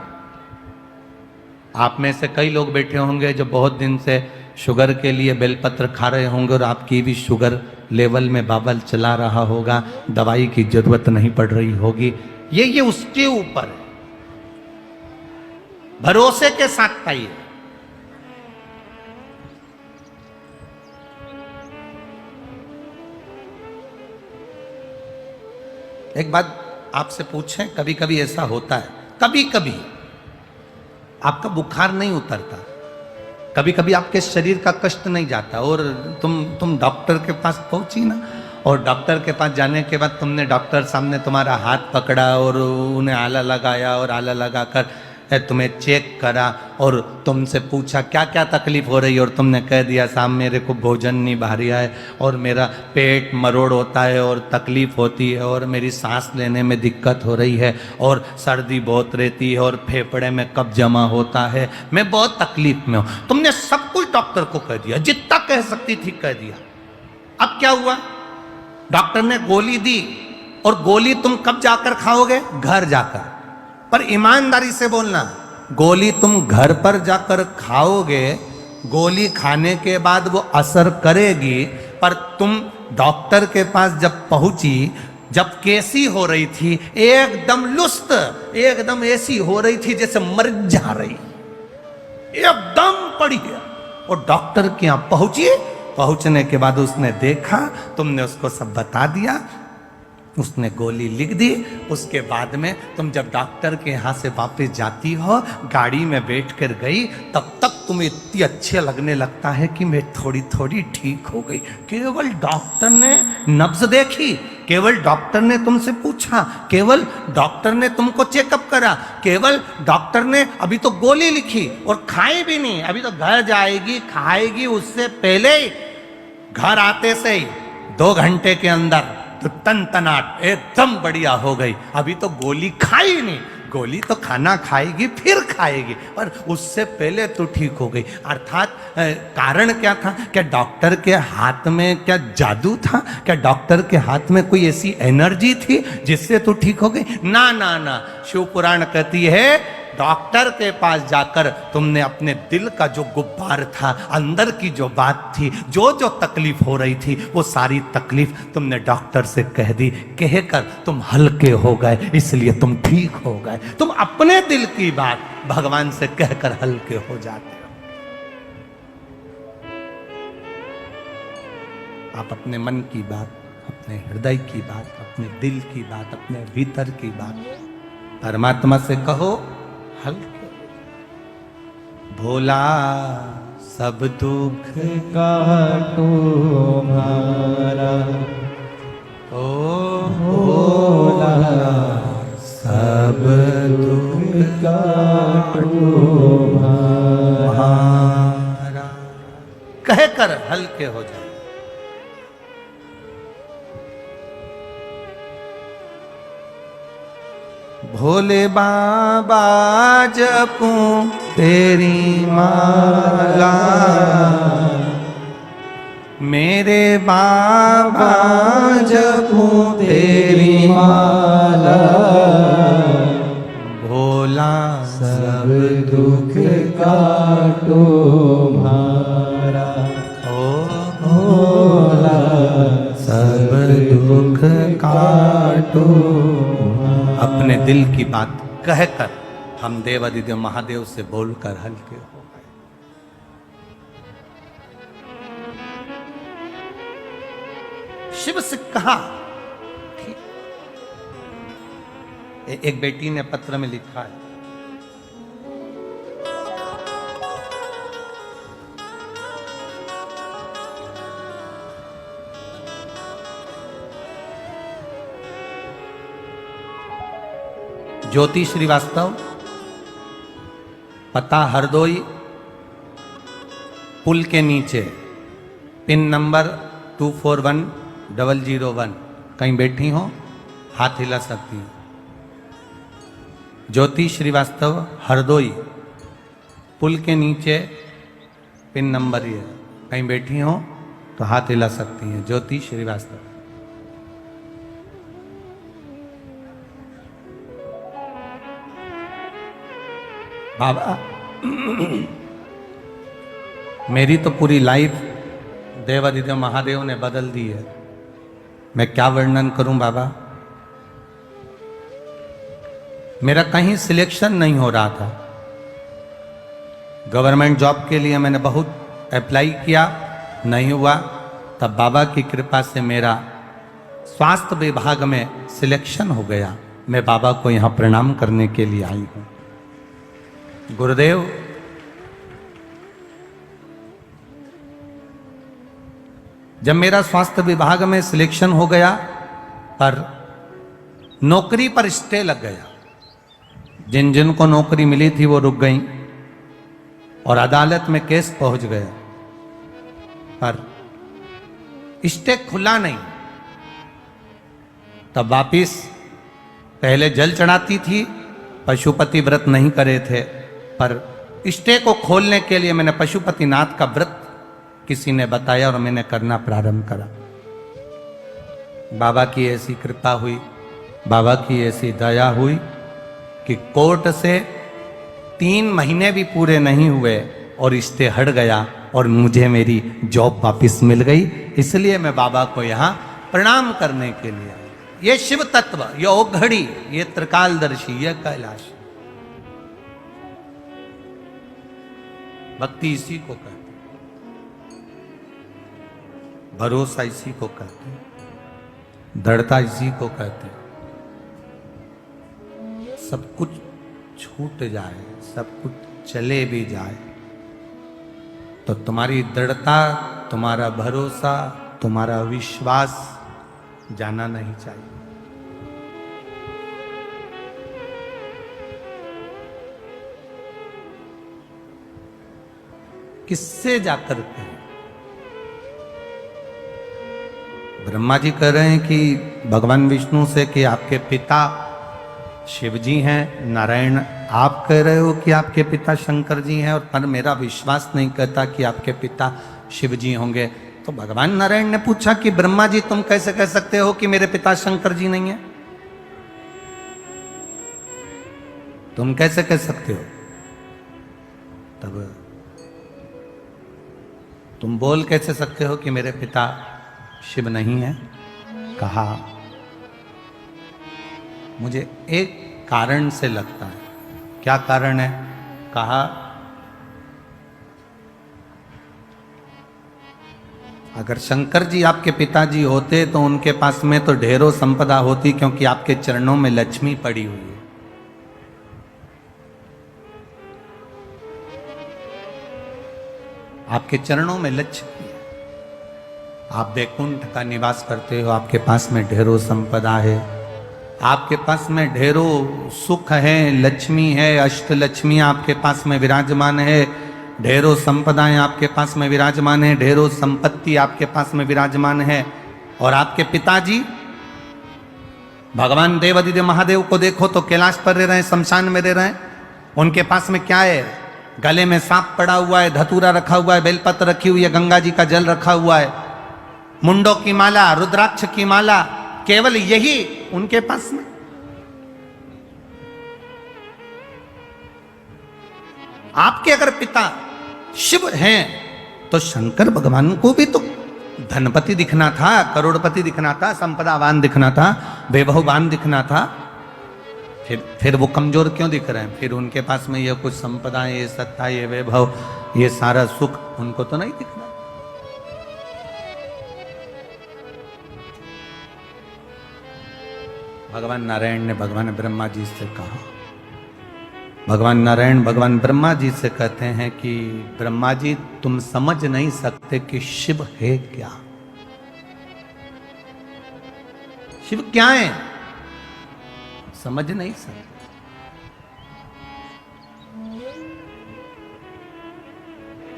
आप में से कई लोग बैठे होंगे जो बहुत दिन से शुगर के लिए बेलपत्र खा रहे होंगे और आपकी भी शुगर लेवल में बाबल चला रहा होगा, दवाई की जरूरत नहीं पड़ रही होगी। ये उसके ऊपर है, भरोसे के साथ पाइए। एक बात आपसे पूछें, कभी कभी ऐसा होता है, कभी कभी आपका बुखार नहीं उतरता, कभी कभी आपके शरीर का कष्ट नहीं जाता और तुम डॉक्टर के पास पहुंची ना, और डॉक्टर के पास जाने के बाद तुमने डॉक्टर सामने तुम्हारा हाथ पकड़ा और उन्हें आला लगाया और आला लगाकर तुम्हें चेक करा और तुमसे पूछा क्या क्या तकलीफ हो रही है और तुमने कह दिया साहब मेरे को भोजन नहीं भारिया है और मेरा पेट मरोड़ होता है और तकलीफ होती है और मेरी सांस लेने में दिक्कत हो रही है और सर्दी बहुत रहती है और फेफड़े में कब जमा होता है, मैं बहुत तकलीफ में हूँ। तुमने सब कुछ डॉक्टर को कह दिया, जितना कह सकती थी कह दिया। अब क्या हुआ? डॉक्टर ने गोली दी और गोली तुम कब जाकर खाओगे? घर जाकर। पर ईमानदारी से बोलना, गोली तुम घर पर जाकर खाओगे, गोली खाने के बाद वो असर करेगी, पर तुम डॉक्टर के पास जब पहुंची, जब कैसी हो रही थी, एकदम लुस्त, एकदम ऐसी हो रही थी जैसे मर जा रही, एकदम पड़ी है। और डॉक्टर के यहां पहुंची, पहुंचने के बाद उसने देखा, तुमने उसको सब बता दिया, उसने गोली लिख दी। उसके बाद में तुम जब डॉक्टर के यहाँ से वापस जाती हो, गाड़ी में बैठ कर गई, तब तक तुम्हें इतनी अच्छे लगने लगता है कि मैं थोड़ी थोड़ी ठीक हो गई। केवल डॉक्टर ने नब्ज देखी, केवल डॉक्टर ने तुमसे पूछा, केवल डॉक्टर ने तुमको चेकअप करा, केवल डॉक्टर ने अभी तो गोली लिखी और खाई भी नहीं, अभी तो घर जाएगी खाएगी, उससे पहले ही घर आते से ही 2 घंटे के अंदर तो तनतनाट एकदम बढ़िया हो गई। अभी तो गोली खाई नहीं, गोली तो खाना खाएगी फिर खाएगी, पर उससे पहले तो ठीक हो गई। अर्थात कारण क्या था? क्या डॉक्टर के हाथ में क्या जादू था? क्या डॉक्टर के हाथ में कोई ऐसी एनर्जी थी जिससे तो ठीक हो गई? ना ना ना, शिव पुराण कहती है डॉक्टर के पास जाकर तुमने अपने दिल का जो गुब्बार था, अंदर की जो बात थी, जो जो तकलीफ हो रही थी, वो सारी तकलीफ तुमने डॉक्टर से कह दी। कहकर तुम हल्के हो गए, इसलिए तुम ठीक हो गए। तुम अपने दिल की बात भगवान से कहकर हल्के हो जाते हो। आप अपने मन की बात, अपने हृदय की बात, अपने दिल की बात, अपने भीतर की बात परमात्मा से कहो, हल्के। भोला सब दुख काटो मारा, ओ भोला सब दुख काटो मारा। कहकर हल्के हो जाए। भोले बाबा जपूं तेरी माला, मेरे बाबा जपूं तेरी माला, भोला सब दुख काटो मारा, ओ भोला सब दुख काटो। अपने दिल की बात कहकर हम देवादिदेव महादेव से बोलकर हल्के हो गए। शिव से कहा ठीक। एक बेटी ने पत्र में लिखा है, ज्योति श्रीवास्तव, पता हरदोई, पुल के नीचे, पिन नंबर 241001। कहीं बैठी हो, हाथ हिला सकती हो। ज्योति श्रीवास्तव, हरदोई, पुल के नीचे, पिन नंबर ये। कहीं बैठी हो तो हाथ हिला सकती हैं। ज्योति श्रीवास्तव। बाबा मेरी तो पूरी लाइफ देवादिदेव महादेव ने बदल दी है। मैं क्या वर्णन करूं बाबा। मेरा कहीं सिलेक्शन नहीं हो रहा था। गवर्नमेंट जॉब के लिए मैंने बहुत अप्लाई किया, नहीं हुआ। तब बाबा की कृपा से मेरा स्वास्थ्य विभाग में सिलेक्शन हो गया। मैं बाबा को यहाँ प्रणाम करने के लिए आई हूँ। गुरुदेव, जब मेरा स्वास्थ्य विभाग में सिलेक्शन हो गया, पर नौकरी पर स्टे लग गया। जिन जिन को नौकरी मिली थी वो रुक गई और अदालत में केस पहुंच गया, पर स्टे खुला नहीं। तब वापिस पहले जल चढ़ाती थी, पशुपति व्रत नहीं करे थे, पर स्टे को खोलने के लिए मैंने पशुपतिनाथ का व्रत किसी ने बताया और मैंने करना प्रारंभ करा। बाबा की ऐसी कृपा हुई, बाबा की ऐसी दया हुई कि कोर्ट से 3 महीने भी पूरे नहीं हुए और स्टे हट गया और मुझे मेरी जॉब वापिस मिल गई। इसलिए मैं बाबा को यहाँ प्रणाम करने के लिए आया। ये शिव तत्व, ये औघड़ी, ये त्रिकालदर्शी, ये कैलाश, भक्ति इसी को कहते हैं, भरोसा इसी को कहते हैं, दृढ़ता इसी को कहते हैं। सब कुछ छूट जाए, सब कुछ चले भी जाए, तो तुम्हारी दृढ़ता, तुम्हारा भरोसा, तुम्हारा विश्वास जाना नहीं चाहिए। किससे जाकर कहें? ब्रह्मा जी कह रहे हैं कि भगवान विष्णु से कि आपके पिता शिव जी हैं, नारायण आप कह रहे हो कि आपके पिता शंकर जी हैं, और पर मेरा विश्वास नहीं करता कि आपके पिता शिव जी होंगे। तो भगवान नारायण ने पूछा कि ब्रह्मा जी तुम कैसे कह सकते हो कि मेरे पिता शंकर जी नहीं है? तुम कैसे कह सकते हो? तब तुम बोल कैसे सकते हो कि मेरे पिता शिव नहीं है? कहा मुझे एक कारण से लगता है। क्या कारण है? कहा अगर शंकर जी आपके पिताजी होते तो उनके पास में तो ढेरों संपदा होती, क्योंकि आपके चरणों में लक्ष्मी पड़ी हुई है। आपके चरणों में लक्ष्मी है, आप वैकुंठ का निवास करते हो, आपके पास में ढेरों संपदा है, आपके पास में ढेरों सुख है, लक्ष्मी है, अष्ट लक्ष्मी आपके पास में विराजमान है, ढेरों संपदाएं आपके पास में विराजमान है, ढेरों संपत्ति आपके पास में विराजमान है। और आपके पिताजी भगवान देवादिदेव महादेव को देखो तो कैलाश पर रह रहे हैं, शमशान में रह रहे हैं। उनके पास में क्या है? गले में सांप पड़ा हुआ है, धतूरा रखा हुआ है, बेलपत्र रखी हुई है, गंगा जी का जल रखा हुआ है, मुंडों की माला, रुद्राक्ष की माला, केवल यही उनके पास में। आपके अगर पिता शिव हैं तो शंकर भगवान को भी तो धनपति दिखना था, करोड़पति दिखना था, संपदावान दिखना था, वैभववान दिखना था। फिर वो कमजोर क्यों दिख रहे हैं? फिर उनके पास में ये कुछ संपदा, ये सत्ता, ये वैभव, ये सारा सुख उनको तो नहीं दिखना। भगवान नारायण ने भगवान ब्रह्मा जी से कहा, भगवान नारायण भगवान ब्रह्मा जी से कहते हैं कि ब्रह्मा जी तुम समझ नहीं सकते कि शिव है क्या। शिव क्या है समझ नहीं सकते।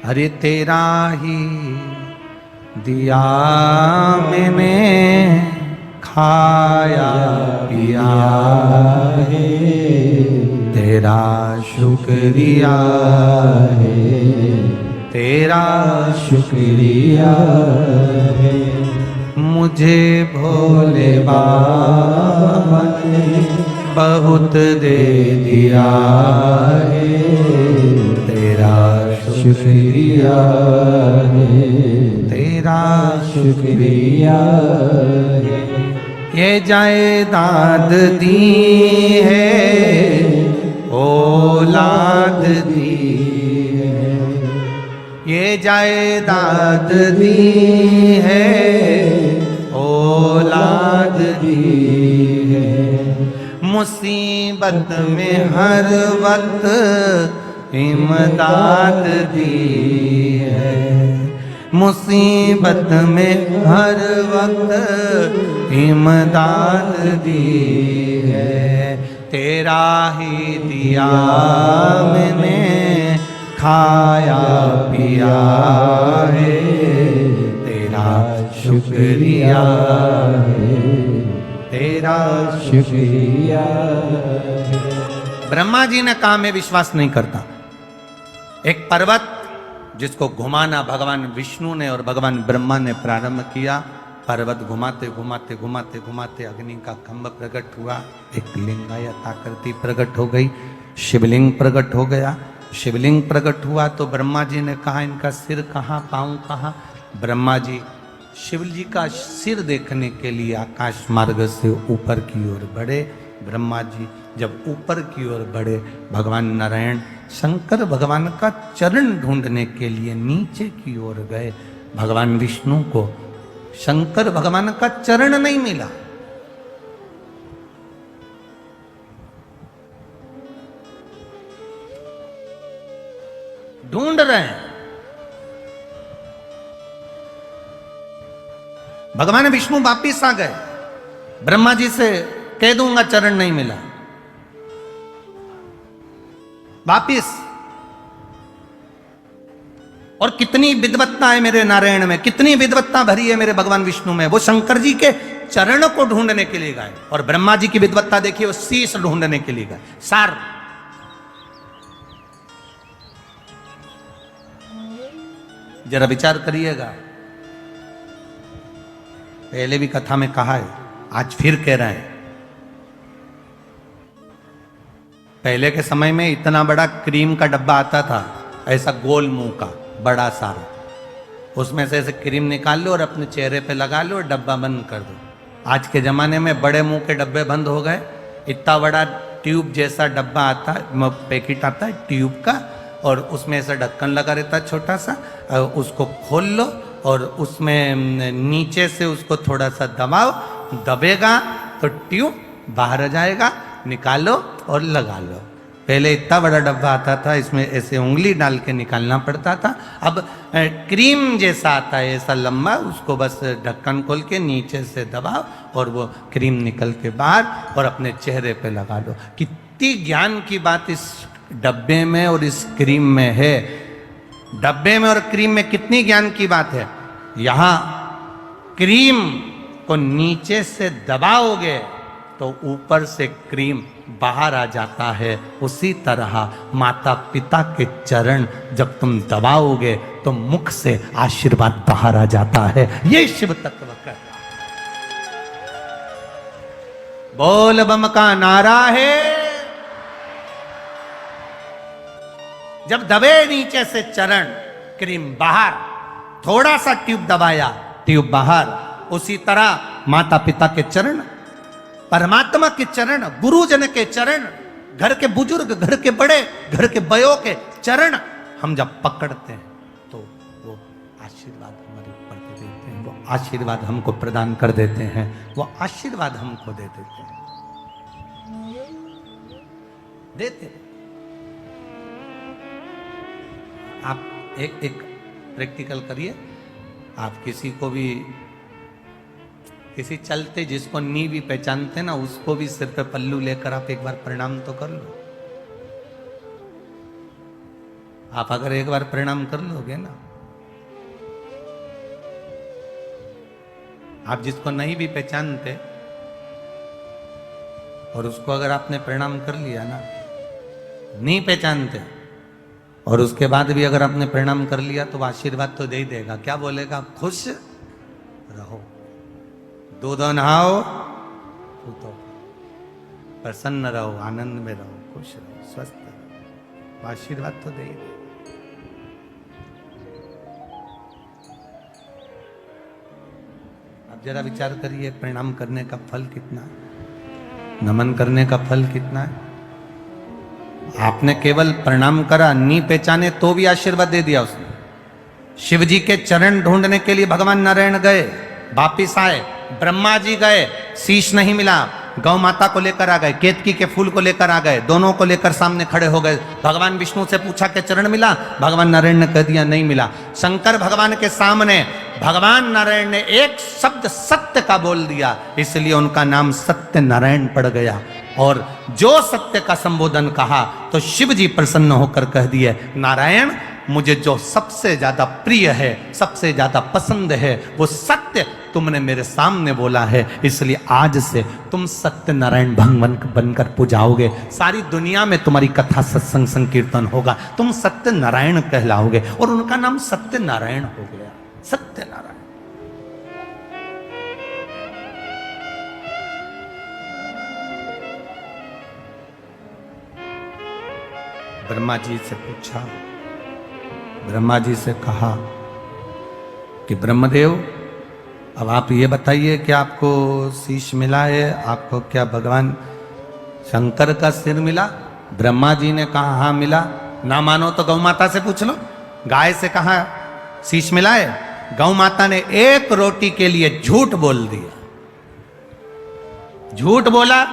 अरे तेरा ही दिया मैंने खाया पिया है, तेरा शुक्रिया है, तेरा शुक्रिया है। मुझे भोले बाबा ने बहुत दे दिया है, तेरा शुक्रिया है, तेरा शुक्रिया है। ये जायदाद दी है, औलाद दी है, ये जायदाद दी है, औलाद दी है। मुसीबत में हर वक्त इमदाद दी है, मुसीबत में हर वक्त इमदाद दी है। तेरा ही दिया मैंने खाया पिया है, तेरा शुक्रिया है, तेरा शुक्रिया है। ब्रह्मा जी ने कहा मैं विश्वास नहीं करता। एक पर्वत जिसको घुमाना भगवान विष्णु ने और भगवान ब्रह्मा ने प्रारंभ किया, पर्वत घुमाते घुमाते घुमाते घुमाते अग्नि का खंभ प्रकट हुआ, एक लिंगायत आकृति प्रकट हो गई, शिवलिंग प्रकट हो गया। शिवलिंग प्रकट हुआ तो ब्रह्मा जी ने कहा इनका सिर कहाँ, पाँव कहाँ? ब्रह्मा जी शिव जी का सिर देखने के लिए आकाश मार्ग से ऊपर की ओर बढ़े। ब्रह्मा जी जब ऊपर की ओर बढ़े, भगवान नारायण शंकर भगवान का चरण ढूंढने के लिए नीचे की ओर गए। भगवान विष्णु को शंकर भगवान का चरण नहीं मिला। ढूंढ रहे हैं। भगवान विष्णु वापिस आ गए, ब्रह्मा जी से कह दूंगा चरण नहीं मिला। वापिस और कितनी विद्वत्ता है मेरे नारायण में, कितनी विद्वत्ता भरी है मेरे भगवान विष्णु में। वो शंकर जी के चरण को ढूंढने के लिए गए, और ब्रह्मा जी की विद्वत्ता देखिए, वो शीश ढूंढने के लिए गए। सार जरा विचार करिएगा, पहले भी कथा में कहा है, आज फिर कह रहे हैं। पहले के समय में इतना बड़ा क्रीम का डब्बा आता था, ऐसा गोल मुंह का बड़ा सारा, उसमें से ऐसे क्रीम निकाल लो और अपने चेहरे पे लगा लो और डब्बा बंद कर दो। आज के ज़माने में बड़े मुंह के डब्बे बंद हो गए, इतना बड़ा ट्यूब जैसा डब्बा आता है, पैकेट आता है ट्यूब का, और उसमें ऐसा ढक्कन लगा रहता है छोटा सा, उसको खोल लो और उसमें नीचे से उसको थोड़ा सा दबाओ, दबेगा तो ट्यूब बाहर आ जाएगा, निकालो और लगा लो। पहले इतना बड़ा डब्बा आता था, इसमें ऐसे उंगली डाल के निकालना पड़ता था। अब क्रीम जैसा आता है ऐसा लंबा, उसको बस ढक्कन खोल के नीचे से दबाओ और वो क्रीम निकल के बाहर और अपने चेहरे पे लगा लो। कितनी ज्ञान की बात इस डब्बे में और इस क्रीम में है। डब्बे में और क्रीम में कितनी ज्ञान की बात है। यहाँ क्रीम को नीचे से दबाओगे तो ऊपर से क्रीम बाहर आ जाता है। उसी तरह माता पिता के चरण जब तुम दबाओगे तो मुख से आशीर्वाद बाहर आ जाता है। ये शिव तत्व का बोल बम का नारा है। जब दबे नीचे से चरण, क्रीम बाहर, थोड़ा सा ट्यूब दबाया, ट्यूब बाहर। उसी तरह माता पिता के चरण, परमात्मा के चरण, गुरुजन के चरण, घर के बुजुर्ग, घर के बड़े, घर के बयों के चरण हम जब पकड़ते हैं तो वो आशीर्वाद हमारे ऊपर दे देते हैं, वो आशीर्वाद हमको प्रदान कर देते हैं, वो आशीर्वाद हमको दे देते हैं, देते हैं। आप एक प्रैक्टिकल करिए। आप किसी को भी, किसी चलते जिसको नी भी पहचानते ना, उसको भी सिर पे पल्लू लेकर आप एक बार प्रणाम तो कर लो। आप अगर एक बार प्रणाम कर लोगे ना, आप जिसको नहीं भी पहचानते और उसको अगर आपने प्रणाम कर लिया ना, नहीं पहचानते और उसके बाद भी अगर आपने प्रणाम कर लिया तो आशीर्वाद तो दे ही देगा। क्या बोलेगा? खुश रहो, दूध नहाओ, तो प्रसन्न रहो, आनंद में रहो, खुश रहो, स्वस्थ रहो, आशीर्वाद तो दे ही दे। अब जरा विचार करिए, प्रणाम करने का फल कितना है, नमन करने का फल कितना है। आपने केवल प्रणाम करा, नहीं पहचाने तो भी आशीर्वाद दे दिया उसने। शिव जी के चरण ढूंढने के लिए भगवान नारायण गए, वापिस आए, ब्रह्मा जी गए, शीश नहीं मिला, गौ माता को लेकर आ गए, केतकी के फूल को लेकर आ गए, दोनों को लेकर सामने खड़े हो गए। भगवान विष्णु से पूछा कि चरण मिला? भगवान नारायण ने कह दिया नहीं मिला। शंकर भगवान के सामने भगवान नारायण ने एक शब्द सत्य का बोल दिया, इसलिए उनका नाम सत्य नारायण पड़ गया। और जो सत्य का संबोधन कहा तो शिव जी प्रसन्न होकर कह दिए, नारायण मुझे जो सबसे ज्यादा प्रिय है, सबसे ज्यादा पसंद है, वो सत्य तुमने मेरे सामने बोला है, इसलिए आज से तुम सत्य नारायण भगवान बनकर पूजाओगे। सारी दुनिया में तुम्हारी कथा, सत्संग, संकीर्तन होगा, तुम सत्य नारायण कहलाओगे। और उनका नाम सत्य नारायण हो गया, सत्य नारायण। ब्रह्मा जी से पूछा, ब्रह्मा जी से कहा कि ब्रह्मदेव अब आप ये बताइए कि आपको शीश मिला है, आपको क्या भगवान शंकर का सिर मिला? ब्रह्मा जी ने कहा हाँ मिला। ना मानो तो गौ माता से पूछ लो, गाय से कहा शीश मिला है? गौ माता ने एक रोटी के लिए झूठ बोल दिया, झूठ बोला।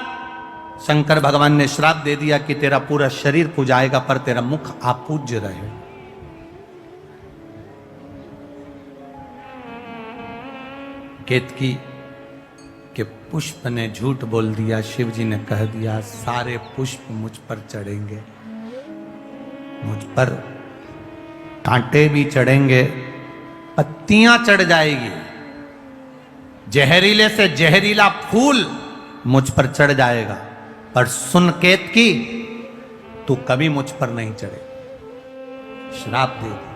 शंकर भगवान ने श्राप दे दिया कि तेरा पूरा शरीर पूजाएगा पर तेरा मुख अपूज्य रहे। केतकी के पुष्प ने झूठ बोल दिया। शिव जी ने कह दिया सारे पुष्प मुझ पर चढ़ेंगे, मुझ पर कांटे भी चढ़ेंगे, पत्तियां चढ़ जाएगी, जहरीले से जहरीला फूल मुझ पर चढ़ जाएगा, पर सुन केतकी तू कभी मुझ पर नहीं चढ़े। श्राप दे दिया।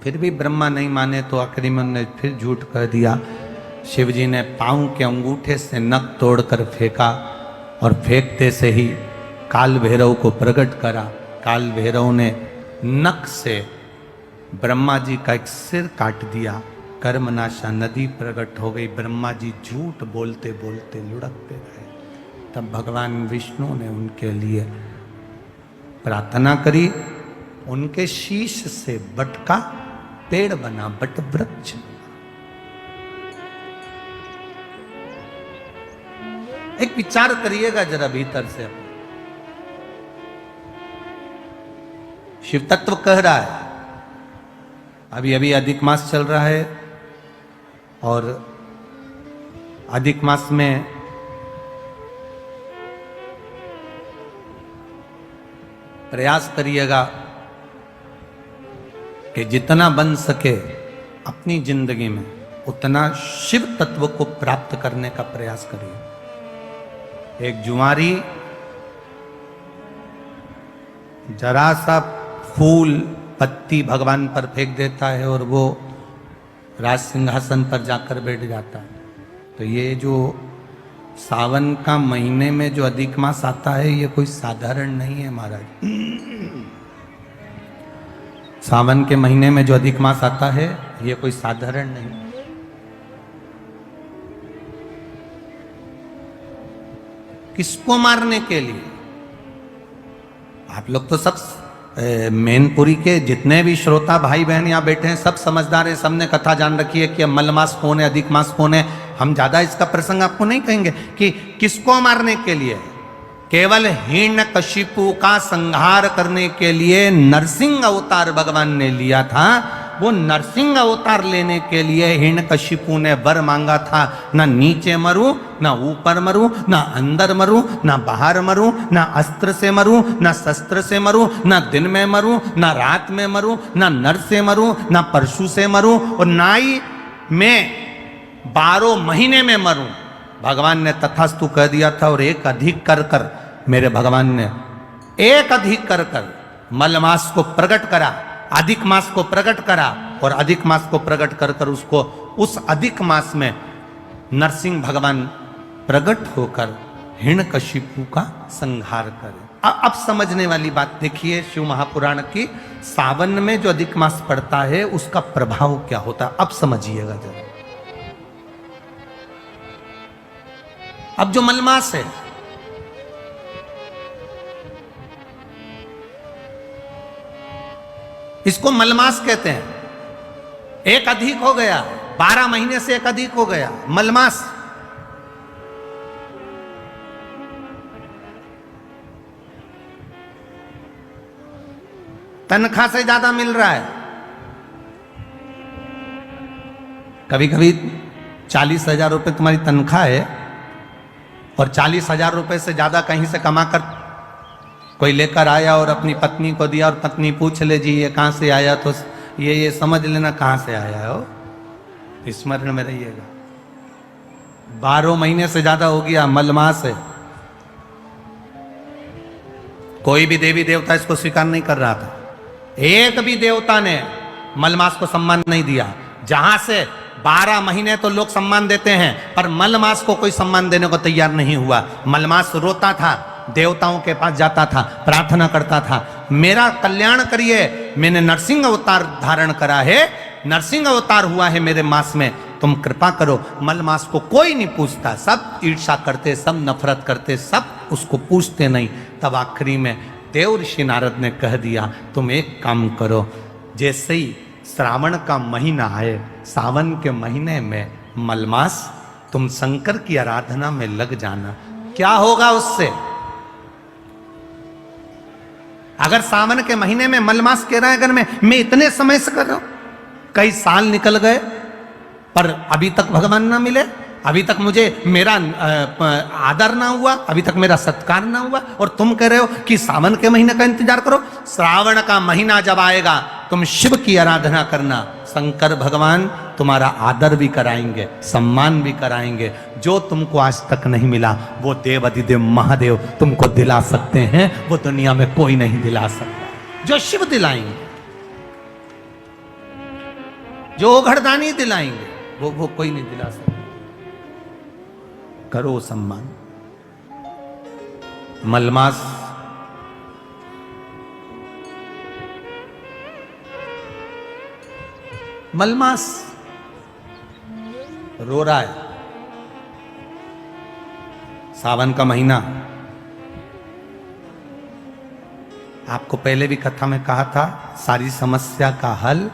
फिर भी ब्रह्मा नहीं माने तो आखिरी में उन्होंने फिर झूठ कह दिया। शिव जी ने पांव के अंगूठे से नख तोड़कर फेंका और फेंकते से ही काल भैरव को प्रकट करा। काल भैरव ने नख से ब्रह्मा जी का एक सिर काट दिया। कर्मनाशा नदी प्रकट हो गई। ब्रह्मा जी झूठ बोलते बोलते लुढ़कते रहे। तब भगवान विष्णु ने उनके लिए प्रार्थना करी। उनके शीश से बट का पेड़ बना, बट वृक्ष। एक विचार करिएगा जरा भीतर से। शिव तत्व कह रहा है, अभी अभी अधिक मास चल रहा है और अधिक मास में प्रयास करिएगा कि जितना बन सके अपनी जिंदगी में उतना शिव तत्व को प्राप्त करने का प्रयास करिए। एक जुआरी जरा सा फूल पत्ती भगवान पर फेंक देता है और वो राज सिंहासन पर जाकर बैठ जाता है। तो ये जो सावन का महीने में जो अधिक मास आता है ये कोई साधारण नहीं है महाराज। सावन के महीने में जो अधिक मास आता है ये कोई साधारण नहीं। किसको मारने के लिए? आप लोग तो सब मैनपुरी के जितने भी श्रोता भाई बहन यहाँ बैठे हैं सब समझदार हैं, सबने कथा जान रखी है कि मल मास कौन है, अधिक मास कौन है। हम ज्यादा इसका प्रसंग आपको नहीं कहेंगे कि किसको मारने के लिए। केवल हिरण्यकशिपु का संहार करने के लिए नरसिंह अवतार भगवान ने लिया था। वो नरसिंह अवतार लेने के लिए हिरण्यकशिपु ने वर मांगा था, ना नीचे मरूं, ना ऊपर मरूं, ना अंदर मरूं, ना बाहर मरूं, ना अस्त्र से मरूं, ना शस्त्र से मरूं, ना दिन में मरूं, ना रात में मरूं, ना नर से मरूं, ना परशु से मरूं और ना ही मैं 12 महीने में मरूं। भगवान ने तथास्तु कह दिया था। और एक अधिक कर कर मेरे भगवान ने एक अधिक कर कर मलमास को प्रकट करा, अधिक मास को प्रकट करा और अधिक मास को प्रकट कर कर उसको उस अधिक मास में नरसिंह भगवान प्रकट होकर हिरण्यकशिपु का संहार करे। अब समझने वाली बात देखिए शिव महापुराण की। सावन में जो अधिक मास पड़ता है उसका प्रभाव क्या होता है, अब समझिएगा जरा। अब जो मलमास है इसको मलमास कहते हैं। एक अधिक हो गया, 12 महीने से एक अधिक हो गया मलमास। तनख्वाह से ज्यादा मिल रहा है। कभी कभी 40,000 रुपए तुम्हारी तनख्वाह है और 40,000 रुपए से ज्यादा कहीं से कमाकर कोई लेकर आया और अपनी पत्नी को दिया और पत्नी पूछ ले जी ये कहां से आया, तो ये समझ लेना कहां से आया हो। स्मरण में रहिएगा। 12 महीने से ज्यादा हो गया मलमास है। कोई भी देवी देवता इसको स्वीकार नहीं कर रहा था। एक भी देवता ने मलमास को सम्मान नहीं दिया। जहां से 12 महीने तो लोग सम्मान देते हैं पर मलमास को कोई सम्मान देने को तैयार नहीं हुआ। मलमास रोता था, देवताओं के पास जाता था, प्रार्थना करता था, मेरा कल्याण करिए, मैंने नरसिंह अवतार धारण करा है, नरसिंह अवतार हुआ है मेरे मास में, तुम कृपा करो। मलमास को कोई नहीं पूछता, सब ईर्ष्या करते, सब नफरत करते, सब उसको पूछते नहीं। तब आखिरी में देव ऋषि नारद ने कह दिया तुम एक काम करो, जैसे ही श्रावण का महीना आए, सावन के महीने में मलमास तुम शंकर की आराधना में लग जाना। क्या होगा उससे? अगर सावन के महीने में मलमास कह रहा है, अगर मैं इतने समय से कर रहा हूं, कई साल निकल गए पर अभी तक भगवान ना मिले, अभी तक मुझे मेरा आदर ना हुआ, अभी तक मेरा सत्कार ना हुआ, और तुम कह रहे हो कि सावन के महीने का इंतजार करो। श्रावण का महीना जब आएगा तुम शिव की आराधना करना, शंकर भगवान तुम्हारा आदर भी कराएंगे, सम्मान भी कराएंगे। जो तुमको आज तक नहीं मिला वो देव अधिदेव महादेव तुमको दिला सकते हैं, वो दुनिया में कोई नहीं दिला सकता। जो शिव दिलाएंगे, जो ओघड़दानी दिलाएंगे, वो कोई नहीं दिला सकता। करो सम्मान। मलमास मलमास रो रहा है। सावन का महीना, आपको पहले भी कथा में कहा था, सारी समस्या का हल,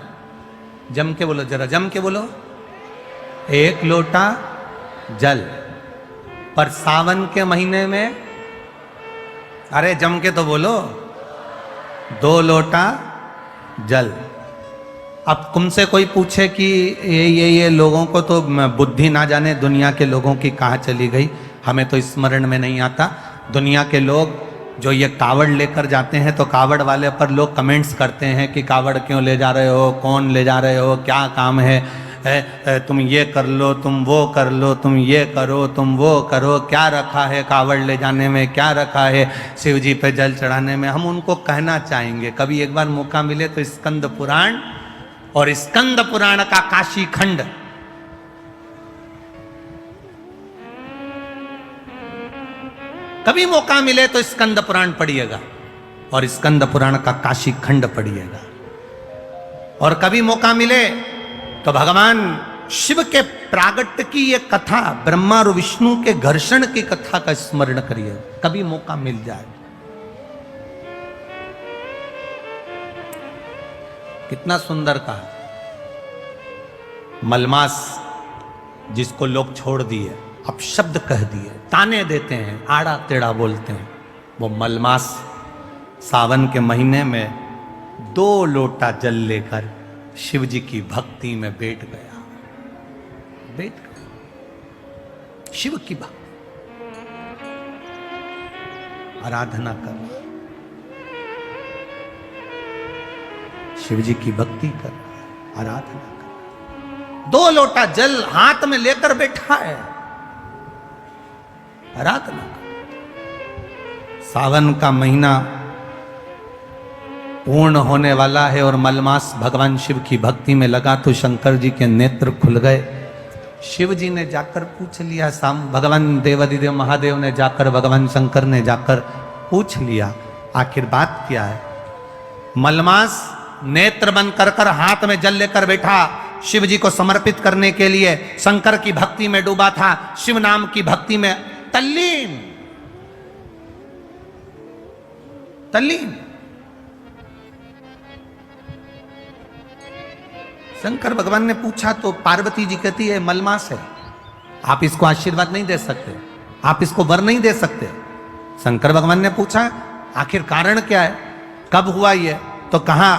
जम के बोलो, जरा जम के बोलो, एक लोटा जल। पर सावन के महीने में, अरे जम के तो बोलो, 2 लोटा जल। अब तुमसे कोई पूछे कि ये लोगों को तो बुद्धि ना जाने दुनिया के लोगों की कहाँ चली गई, हमें तो स्मरण में नहीं आता। दुनिया के लोग जो ये कावड़ लेकर जाते हैं तो कावड़ वाले पर लोग कमेंट्स करते हैं कि कावड़ क्यों ले जा रहे हो, कौन ले जा रहे हो, क्या काम है, तुम ये कर लो, तुम वो कर लो, तुम ये करो, तुम वो करो, क्या रखा है कावड़ ले जाने में, क्या रखा है शिव जी पे जल चढ़ाने में। हम उनको कहना चाहेंगे, कभी एक बार मौका मिले तो स्कंद पुराण और स्कंद पुराण का काशी खंड, कभी मौका मिले तो स्कंद पुराण पढ़िएगा और स्कंद पुराण का काशी खंड पढ़िएगा। और कभी मौका मिले तो भगवान शिव के प्रागट्य की ये कथा, ब्रह्मा और विष्णु के घर्षण की कथा का स्मरण करिए, कभी मौका मिल जाए। कितना सुंदर कहा। मलमास जिसको लोग छोड़ दिए, अपशब्द कह दिए, ताने देते हैं, आड़ा टेढ़ा बोलते हैं, वो मलमास सावन के महीने में 2 लोटा जल लेकर शिव जी की भक्ति में बैठ गया। शिव की भक्ति, आराधना कर, शिव जी की भक्ति कर, आराधना कर। 2 लोटा जल हाथ में लेकर बैठा है, आराधना कर। सावन का महीना पूर्ण होने वाला है और मलमास भगवान शिव की भक्ति में लगा तो शंकर जी के नेत्र खुल गए। शिव जी ने जाकर पूछ लिया, भगवान देवाधिदेव महादेव ने जाकर, भगवान शंकर ने जाकर पूछ लिया, आखिर बात क्या है। मलमास नेत्र बंद कर हाथ में जल लेकर बैठा, शिव जी को समर्पित करने के लिए शंकर की भक्ति में डूबा था, शिव नाम की भक्ति में तल्लीन। शंकर भगवान ने पूछा तो पार्वती जी कहती है मलमास है, आप इसको आशीर्वाद नहीं दे सकते, आप इसको वर नहीं दे सकते। शंकर भगवान ने पूछा आखिर कारण क्या है, कब हुआ ये, तो कहा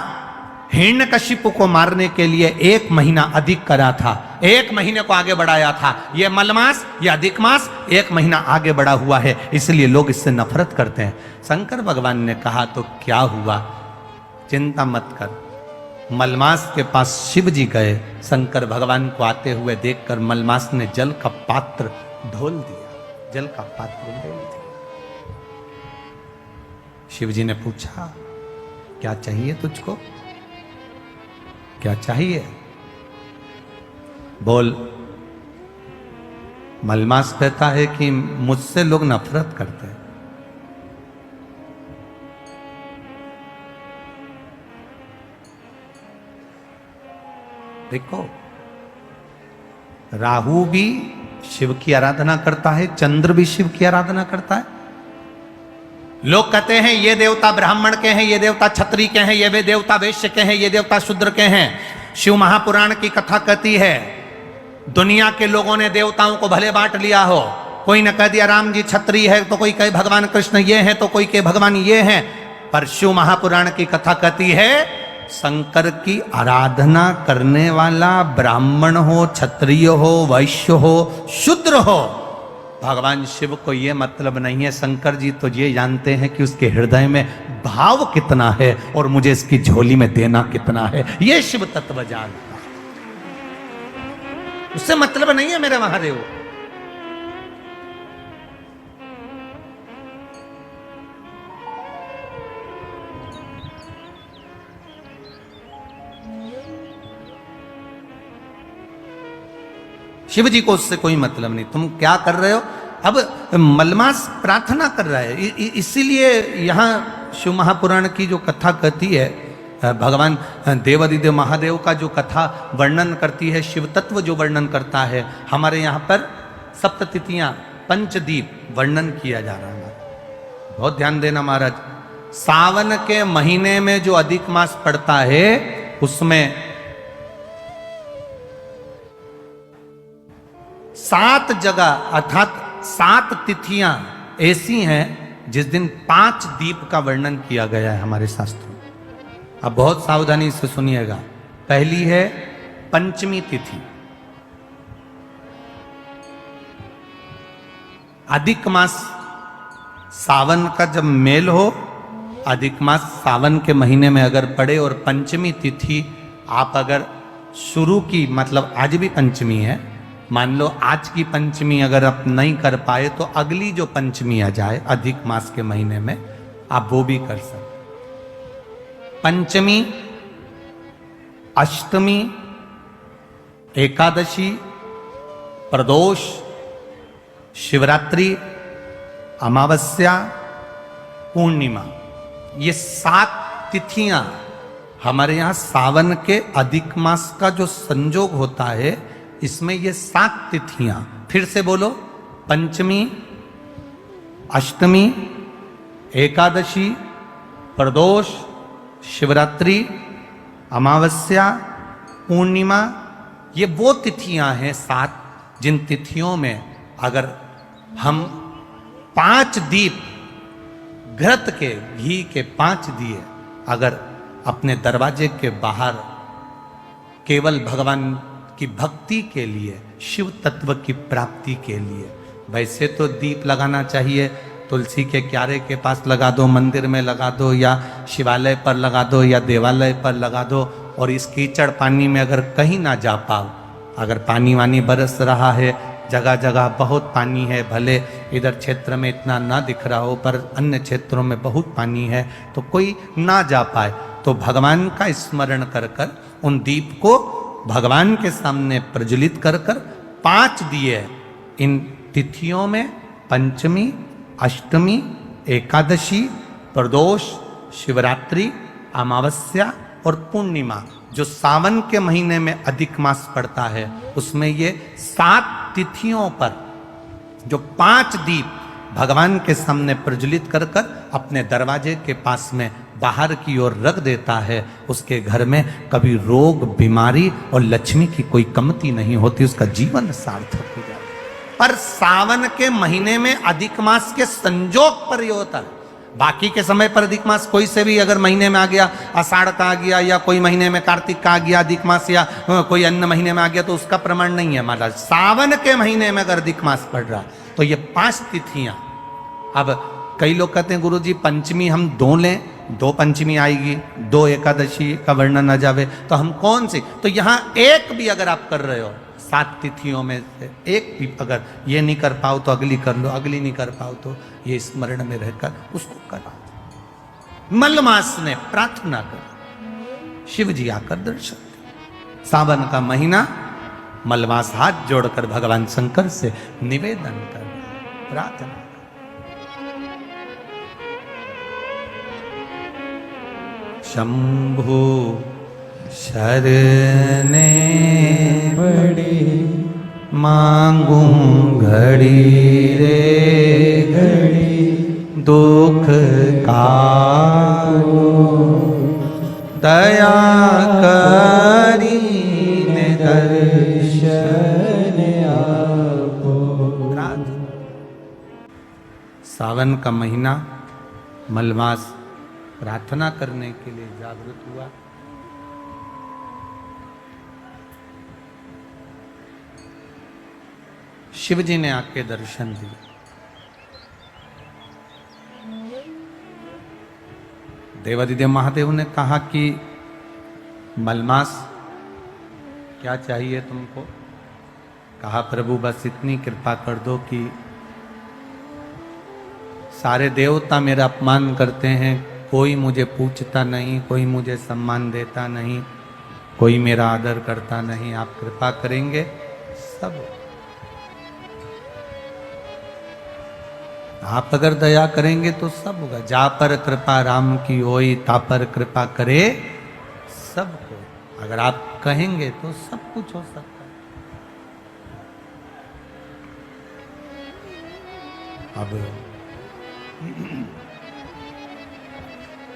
हिरण्यकशिपु को मारने के लिए 1 महीना अधिक करा था, 1 महीने को आगे बढ़ाया था। ये मलमास, ये अधिक मास 1 महीना आगे बढ़ा हुआ है, इसलिए लोग इससे नफरत करते हैं। शंकर भगवान ने कहा तो क्या हुआ, चिंता मत कर। मलमास के पास शिव जी गए, शंकर भगवान को आते हुए देखकर मलमास ने जल का पात्र ढोल दिया, जल का पात्र ढोल दिया। शिव जी ने पूछा क्या चाहिए तुझको, क्या चाहिए, बोल। मलमास कहता है कि मुझसे लोग नफरत करते हैं। देखो, राहु भी शिव की आराधना करता है, चंद्र भी शिव की आराधना करता है। लोग कहते हैं ये देवता ब्राह्मण के हैं, ये देवता क्षत्रिय के हैं, ये वे देवता वैश्य के हैं, ये देवता शूद्र के हैं। शिव महापुराण की कथा कहती है दुनिया के लोगों ने देवताओं को भले बांट लिया हो, कोई ने कह दिया राम जी क्षत्रिय है, तो कोई कहे भगवान कृष्ण ये है, तो कोई कहे भगवान ये है। पर शिव महापुराण की कथा कहती है शंकर की आराधना करने वाला ब्राह्मण हो, क्षत्रिय हो, वैश्य हो, शूद्र हो, भगवान शिव को ये मतलब नहीं है, शंकर जी तो ये जानते हैं कि उसके हृदय में भाव कितना है और मुझे इसकी झोली में देना कितना है, ये शिव तत्व जानता है। उससे मतलब नहीं है मेरे महादेव। शिव जी को उससे कोई मतलब नहीं। तुम क्या कर रहे हो? अब मलमास प्रार्थना कर रहा है, इसीलिए यहां शिव महापुराण की जो कथा कहती है, भगवान देवादिदेव महादेव का जो कथा वर्णन करती है, शिव तत्व जो वर्णन करता है, हमारे यहाँ पर सप्ततिथियां पंचदीप वर्णन किया जा रहा है। बहुत ध्यान देना महाराज, सावन के महीने में जो अधिक मास पड़ता है उसमें 7 जगह अर्थात 7 तिथियां ऐसी हैं जिस दिन 5 दीप का वर्णन किया गया है हमारे शास्त्रों में। अब बहुत सावधानी से सुनिएगा। पहली है पंचमी तिथि। अधिक मास सावन का जब मेल हो, अधिक मास सावन के महीने में अगर पड़े और पंचमी तिथि आप अगर शुरू की, मतलब आज भी पंचमी है, मान लो आज की पंचमी अगर आप नहीं कर पाए तो अगली जो पंचमी आ जाए अधिक मास के महीने में, आप वो भी कर सकते। पंचमी, अष्टमी, एकादशी, प्रदोष, शिवरात्रि, अमावस्या, पूर्णिमा, ये 7 तिथियां हमारे यहाँ सावन के अधिक मास का जो संजोग होता है, इसमें ये 7 तिथियां, फिर से बोलो, पंचमी, अष्टमी, एकादशी, प्रदोष, शिवरात्रि, अमावस्या, पूर्णिमा, ये वो तिथियां हैं 7 जिन तिथियों में अगर हम 5 दीप घृत के, घी के 5 दिए अगर अपने दरवाजे के बाहर केवल भगवान की भक्ति के लिए, शिव तत्व की प्राप्ति के लिए, वैसे तो दीप लगाना चाहिए, तुलसी के क्यारे के पास लगा दो, मंदिर में लगा दो, या शिवालय पर लगा दो, या देवालय पर लगा दो, और इस कीचड़ पानी में अगर कहीं ना जा पाओ, अगर पानी वानी बरस रहा है, जगह जगह बहुत पानी है, भले इधर क्षेत्र में इतना ना दिख रहा हो पर अन्य क्षेत्रों में बहुत पानी है, तो कोई ना जा पाए तो भगवान का स्मरण कर कर उन दीप को भगवान के सामने प्रज्वलित कर कर 5 दिए इन तिथियों में, पंचमी, अष्टमी, एकादशी, प्रदोष, शिवरात्रि, अमावस्या और पूर्णिमा, जो सावन के महीने में अधिक मास पड़ता है, उसमें ये 7 तिथियों पर जो 5 दीप भगवान के सामने प्रज्वलित कर कर अपने दरवाजे के पास में बाहर की ओर रख देता है, उसके घर में कभी रोग, बीमारी और लक्ष्मी की कोई कमती नहीं होती, उसका जीवन सार्थक हो जाता है। पर सावन के महीने में अधिक मास के संजोग पर ये होता है। बाकी के समय पर अधिक मास कोई से भी अगर महीने में आ गया, आषाढ़ का आ गया, या कोई महीने में कार्तिक का आ गया अधिक मास, या कोई अन्य महीने में आ गया, तो उसका प्रमाण नहीं है महाराज। सावन के महीने में अगर अधिक मास पड़ रहा तो ये 5 तिथियां। अब कई लोग कहते हैं गुरुजी पंचमी हम 2 लें, 2 पंचमी आएगी, 2 एकादशी का वर्णन आ जावे, तो हम कौन सी? तो यहाँ एक भी अगर आप कर रहे हो 7 तिथियों में से एक भी अगर ये नहीं कर पाओ तो अगली कर लो, अगली नहीं कर पाओ तो ये स्मरण में रहकर उसको करा। मलमास ने प्रार्थना कर, शिव जी आकर दर्शन दे। सावन का महीना, मलमास हाथ जोड़कर भगवान शंकर से निवेदन कर, प्रार्थना कर। शंभु शरणे पड़े मांगूं घड़ी रे घड़ी दुख कारो, दया करी ने दर्शन आपो। सावन का महीना, मलमास प्रार्थना करने के लिए जागृत हुआ। शिव जी ने आके दर्शन दिए। देवादिदेव महादेव ने कहा कि मलमास क्या चाहिए तुमको? कहा प्रभु बस इतनी कृपा कर दो कि सारे देवता मेरा अपमान करते हैं, कोई मुझे पूछता नहीं, कोई मुझे सम्मान देता नहीं, कोई मेरा आदर करता नहीं, आप कृपा करेंगे सब। आप अगर दया करेंगे तो सब होगा। जा पर कृपा राम की होई, ता पर कृपा करे सबको। अगर आप कहेंगे तो सब कुछ हो सकता है। अब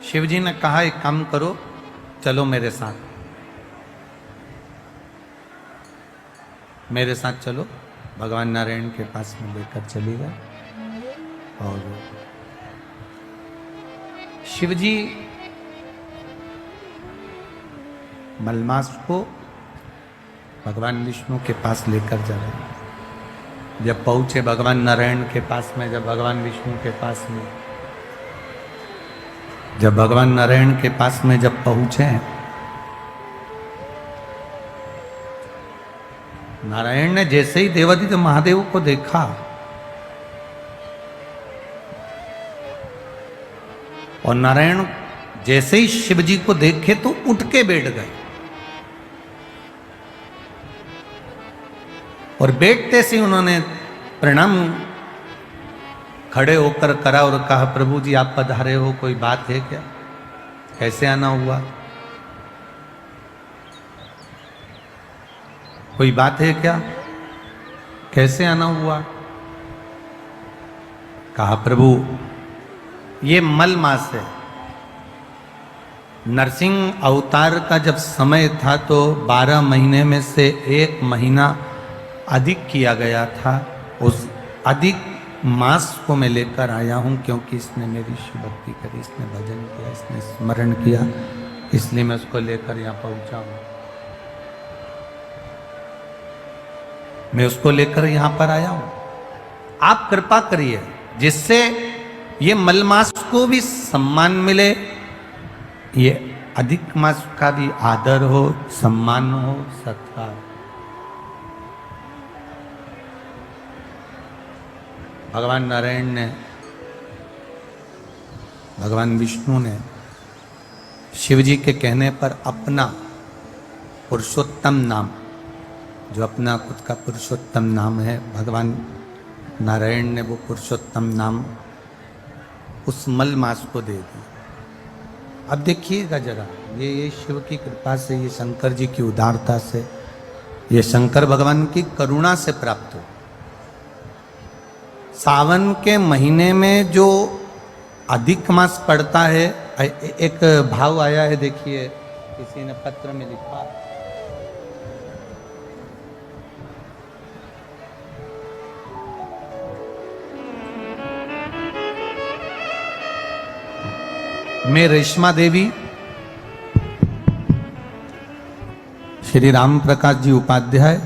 शिव जी ने कहा एक काम करो, चलो मेरे साथ, मेरे साथ चलो। भगवान नारायण के पास में लेकर चलेगा। और शिव जी मलमास को भगवान विष्णु के पास लेकर जा रहे हैं। जब पहुंचे भगवान नारायण के पास में, जब भगवान विष्णु के पास में, जब भगवान नारायण के पास में जब पहुंचे, नारायण ने जैसे ही देवादिदेव महादेव को देखा, और नारायण जैसे ही शिव जी को देखे तो उठ के बैठ गए। और बैठते से उन्होंने प्रणाम खड़े होकर करा और कहा प्रभु जी आप पधारे हो, कोई बात है क्या? कैसे आना हुआ? कोई बात है क्या? कैसे आना हुआ? कहा प्रभु ये मल मास है। नरसिंह अवतार का जब समय था तो 12 महीने में से 1 महीना अधिक किया गया था। उस अधिक मास को मैं लेकर आया हूं क्योंकि इसने मेरी शिव भक्ति करी, इसने भजन किया, इसने स्मरण किया, इसलिए मैं उसको लेकर यहाँ पहुंचा हूं। मैं उसको लेकर यहां पर आया हूं। आप कृपा करिए जिससे ये मलमास को भी सम्मान मिले, ये अधिक मास का भी आदर हो, सम्मान हो, सत्कार। भगवान नारायण ने, भगवान विष्णु ने शिव जी के कहने पर अपना पुरुषोत्तम नाम, जो अपना खुद का पुरुषोत्तम नाम है, भगवान नारायण ने वो पुरुषोत्तम नाम उस मल मास को दे दी। अब देखिएगा जरा, ये शिव की कृपा से, ये शंकर जी की उदारता से, ये शंकर भगवान की करुणा से प्राप्त हो। सावन के महीने में जो अधिक मास पड़ता है, एक भाव आया है, देखिए किसी ने पत्र में लिखा, मैं रेशमा देवी श्री राम प्रकाश जी उपाध्याय,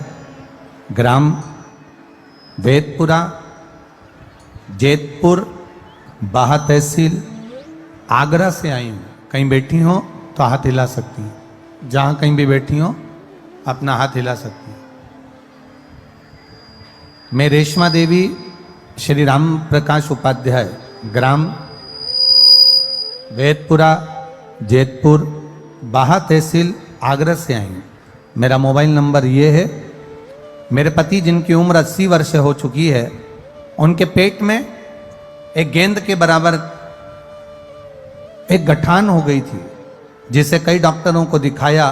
ग्राम वेदपुरा, जैतपुर, बाहा तहसील, आगरा से आई हूँ। कहीं बैठी हो तो हाथ हिला सकती हैं, जहाँ कहीं भी बैठी हो अपना हाथ हिला सकती हैं। मैं रेशमा देवी श्री राम प्रकाश उपाध्याय, ग्राम वेदपुरा, जैतपुर, बाहा तहसील, आगरा से आई हूँ। मेरा मोबाइल नंबर ये है। मेरे पति जिनकी उम्र 80 वर्ष हो चुकी है, उनके पेट में एक गेंद के बराबर एक गठान हो गई थी, जिसे कई डॉक्टरों को दिखाया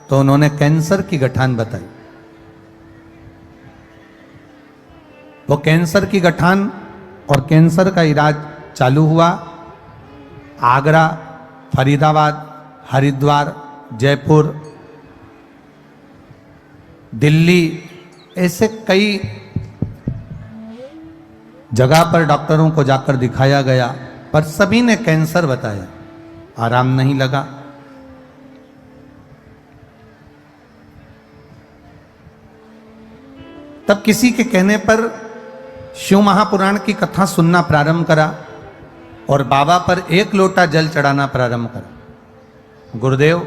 तो उन्होंने कैंसर की गठान बताई। वो कैंसर की गठान और कैंसर का इलाज चालू हुआ। आगरा, फरीदाबाद, हरिद्वार, जयपुर, दिल्ली, ऐसे कई जगह पर डॉक्टरों को जाकर दिखाया गया, पर सभी ने कैंसर बताया। आराम नहीं लगा। तब किसी के कहने पर शिव महापुराण की कथा सुनना प्रारंभ करा और बाबा पर 1 लोटा जल चढ़ाना प्रारंभ करा। गुरुदेव,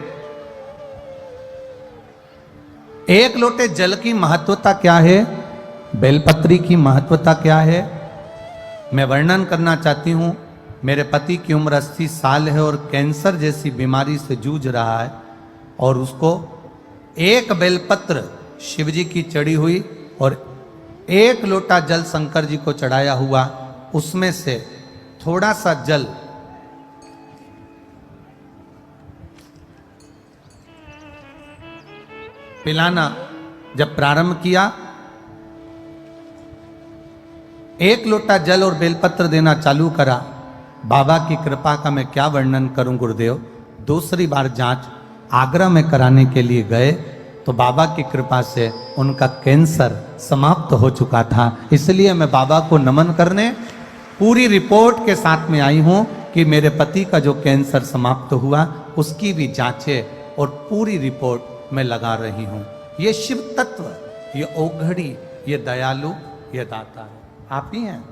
1 लोटे जल की महत्वता क्या है, बेलपत्री की महत्वता क्या है, मैं वर्णन करना चाहती हूं। मेरे पति की उम्र 80 साल है और कैंसर जैसी बीमारी से जूझ रहा है और उसको 1 बेलपत्र शिव जी की चढ़ी हुई और 1 लोटा जल शंकर जी को चढ़ाया हुआ, उसमें से थोड़ा सा जल पिलाना जब प्रारंभ किया, 1 लोटा जल और बेलपत्र देना चालू करा। बाबा की कृपा का मैं क्या वर्णन करूं गुरुदेव। दूसरी बार जांच आगरा में कराने के लिए गए तो बाबा की कृपा से उनका कैंसर समाप्त हो चुका था। इसलिए मैं बाबा को नमन करने पूरी रिपोर्ट के साथ में आई हूं कि मेरे पति का जो कैंसर समाप्त हुआ उसकी भी जांचें और पूरी रिपोर्ट मैं लगा रही हूं। ये शिव तत्व, ये औघड़ी, ये दयालु, ये दाता है। आप ही हैं?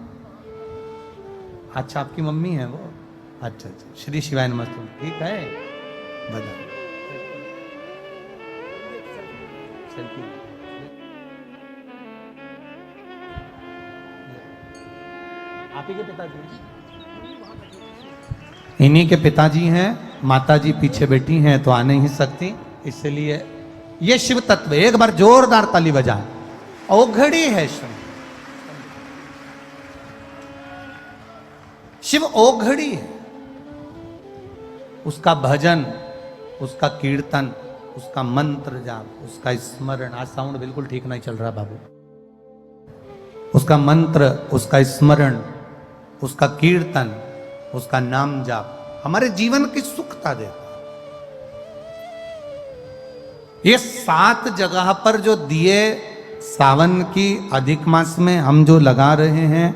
अच्छा, आपकी मम्मी है वो? अच्छा अच्छा, श्री शिवाय नमस्ते। ठीक है, बधाई। आप ही के पिताजी? इन्हीं के पिताजी हैं। माताजी पीछे बैठी हैं तो आ नहीं सकती, इसलिए ये शिव तत्व। एक बार जोरदार ताली बजाएं। औघड़ी है शिव, शिव औघड़ी है। उसका भजन, उसका कीर्तन, उसका मंत्र जाप, उसका स्मरण। आज साउंड बिल्कुल ठीक नहीं चल रहा बाबू। उसका मंत्र, उसका स्मरण, उसका कीर्तन, उसका नाम जाप हमारे जीवन की सुखता देता। ये 7 जगह पर जो दिए सावन की अधिक मास में हम जो लगा रहे हैं,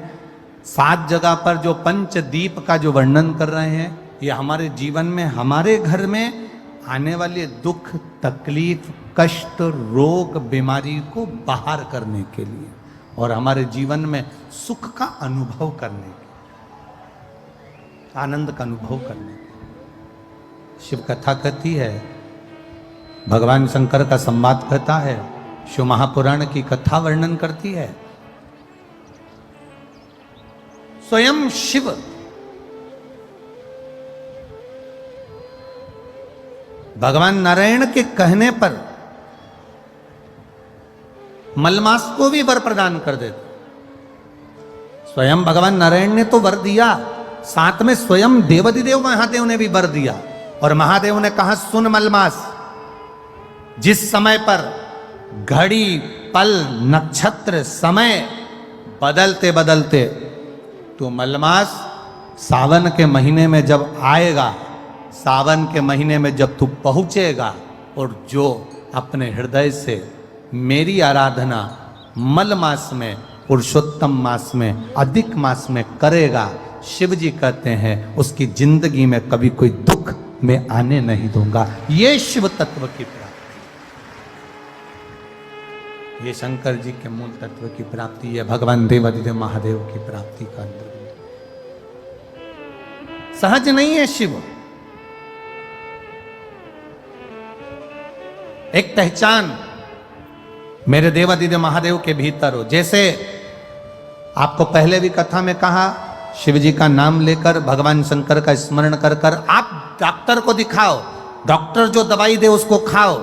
7 जगह पर जो पंचदीप का जो वर्णन कर रहे हैं, ये हमारे जीवन में, हमारे घर में आने वाले दुख, तकलीफ, कष्ट, रोग, बीमारी को बाहर करने के लिए और हमारे जीवन में सुख का अनुभव करने के, आनंद का अनुभव करने के। शिव कथा कहती है, भगवान शंकर का संवाद कहता है, शिव महापुराण की कथा वर्णन करती है। स्वयं शिव भगवान नारायण के कहने पर मलमास को भी वर प्रदान कर देते। स्वयं भगवान नारायण ने तो वर दिया, साथ में स्वयं देवाधिदेव महादेव ने भी वर दिया। और महादेव ने कहा, सुन मलमास, जिस समय पर घड़ी, पल, नक्षत्र, समय बदलते बदलते, तो मलमास सावन के महीने में जब आएगा, सावन के महीने में जब तू पहुंचेगा और जो अपने हृदय से मेरी आराधना मल मास में, पुरुषोत्तम मास में, अधिक मास में करेगा, शिव जी कहते हैं उसकी जिंदगी में कभी कोई दुख मैं आने नहीं दूंगा। ये शिव तत्व की प्राप्ति, ये शंकर जी के मूल तत्व की प्राप्ति, है भगवान देवाधिदेव महादेव की प्राप्ति का अंदर। सहज नहीं है शिव, एक पहचान मेरे देवाधिदेव महादेव के भीतर हो। जैसे आपको पहले भी कथा में कहा, शिव जी का नाम लेकर, भगवान शंकर का स्मरण कर कर आप डॉक्टर को दिखाओ, डॉक्टर जो दवाई दे उसको खाओ,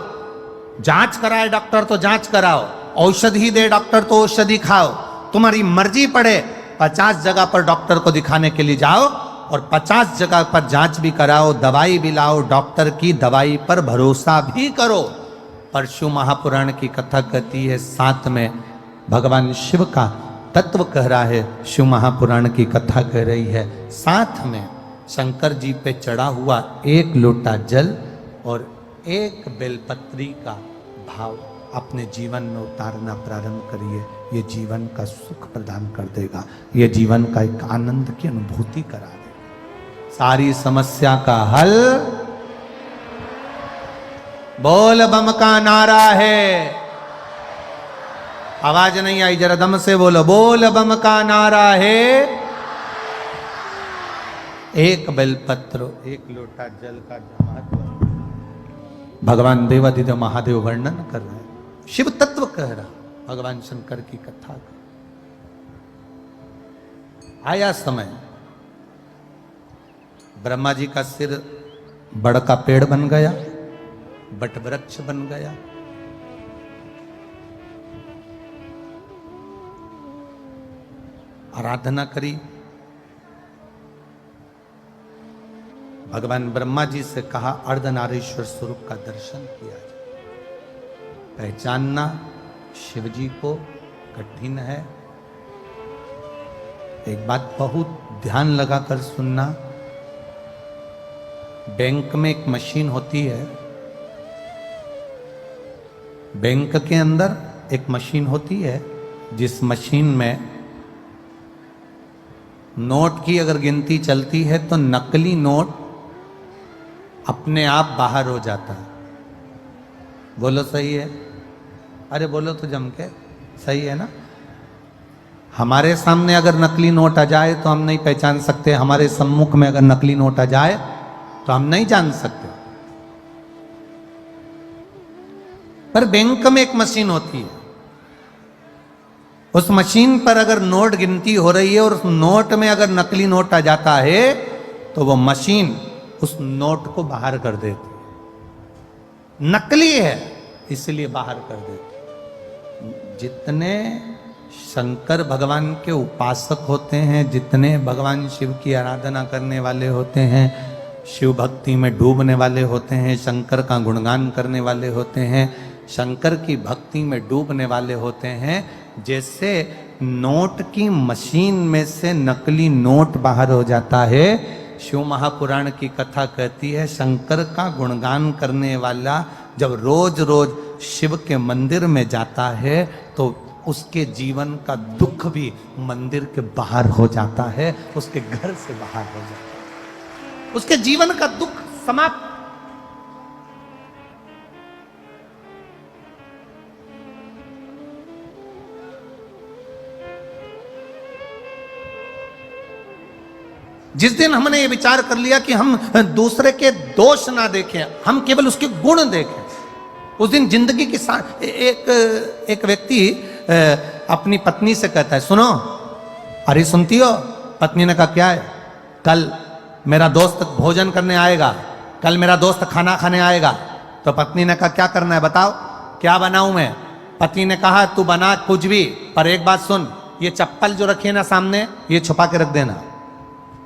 जांच कराए डॉक्टर तो जांच कराओ, औषधि दे डॉक्टर तो औषधि खाओ, तुम्हारी मर्जी पड़े 50 जगह पर डॉक्टर को दिखाने के लिए जाओ और 50 जगह पर जांच भी कराओ, दवाई भी लाओ, डॉक्टर की दवाई पर भरोसा भी करो। पर शिव महापुराण की कथा कहती है, साथ में भगवान शिव का तत्व कह रहा है, शिव महापुराण की कथा कह रही है, साथ में शंकर जी पे चढ़ा हुआ 1 लोटा जल और 1 बेलपत्री का भाव अपने जीवन में उतारना प्रारंभ करिए। ये जीवन का सुख प्रदान कर देगा, ये जीवन का एक आनंद की अनुभूति करा देगा, सारी समस्या का हल बोल बम का नारा है। आवाज नहीं आई, जरा दम से बोलो, बोल बम का नारा है। एक बेलपत्र, एक लोटा जल का महत्व भगवान देवादिदेव महादेव वर्णन कर रहे हैं, शिव तत्व कह रहा, भगवान शंकर की कथा का। आया समय, ब्रह्मा जी का सिर बड़ का पेड़ बन गया, बट वृक्ष बन गया। आराधना करी, भगवान ब्रह्मा जी से कहा अर्धनारीश्वर स्वरूप का दर्शन किया जाए। पहचानना शिव जी को कठिन है। एक बात बहुत ध्यान लगाकर सुनना, बैंक में एक मशीन होती है, बैंक के अंदर एक मशीन होती है, जिस मशीन में नोट की अगर गिनती चलती है तो नकली नोट अपने आप बाहर हो जाता है। बोलो सही है? अरे बोलो तो जम के, सही है ना? हमारे सामने अगर नकली नोट आ जाए तो हम नहीं पहचान सकते, हमारे सम्मुख में अगर नकली नोट आ जाए तो हम नहीं जान सकते। पर बैंक में एक मशीन होती है, उस मशीन पर अगर नोट गिनती हो रही है और उस नोट में अगर नकली नोट आ जाता है तो वो मशीन उस नोट को बाहर कर देती है। नकली है इसलिए बाहर कर देती। जितने शंकर भगवान के उपासक होते हैं, जितने भगवान शिव की आराधना करने वाले होते हैं, शिव भक्ति में डूबने वाले होते हैं, शंकर का गुणगान करने वाले होते हैं, शंकर की भक्ति में डूबने वाले होते हैं, जैसे नोट की मशीन में से नकली नोट बाहर हो जाता है। शिव महापुराण की कथा कहती है, शंकर का गुणगान करने वाला जब रोज रोज शिव के मंदिर में जाता है तो उसके जीवन का दुख भी मंदिर के बाहर हो जाता है, उसके घर से बाहर हो जाता है, उसके जीवन का दुख समाप्त। जिस दिन हमने ये विचार कर लिया कि हम दूसरे के दोष ना देखें, हम केवल उसके गुण देखें, उस दिन जिंदगी की एक व्यक्ति अपनी पत्नी से कहता है, सुनो, अरे सुनती हो? पत्नी ने कहा क्या है? कल मेरा दोस्त भोजन करने आएगा, कल मेरा दोस्त खाना खाने आएगा। तो पत्नी ने कहा क्या करना है बताओ, क्या बनाऊं मैं? पति ने कहा तू बना कुछ भी, पर एक बात सुन, ये चप्पल जो रखी है ना सामने, ये छुपा के रख देना।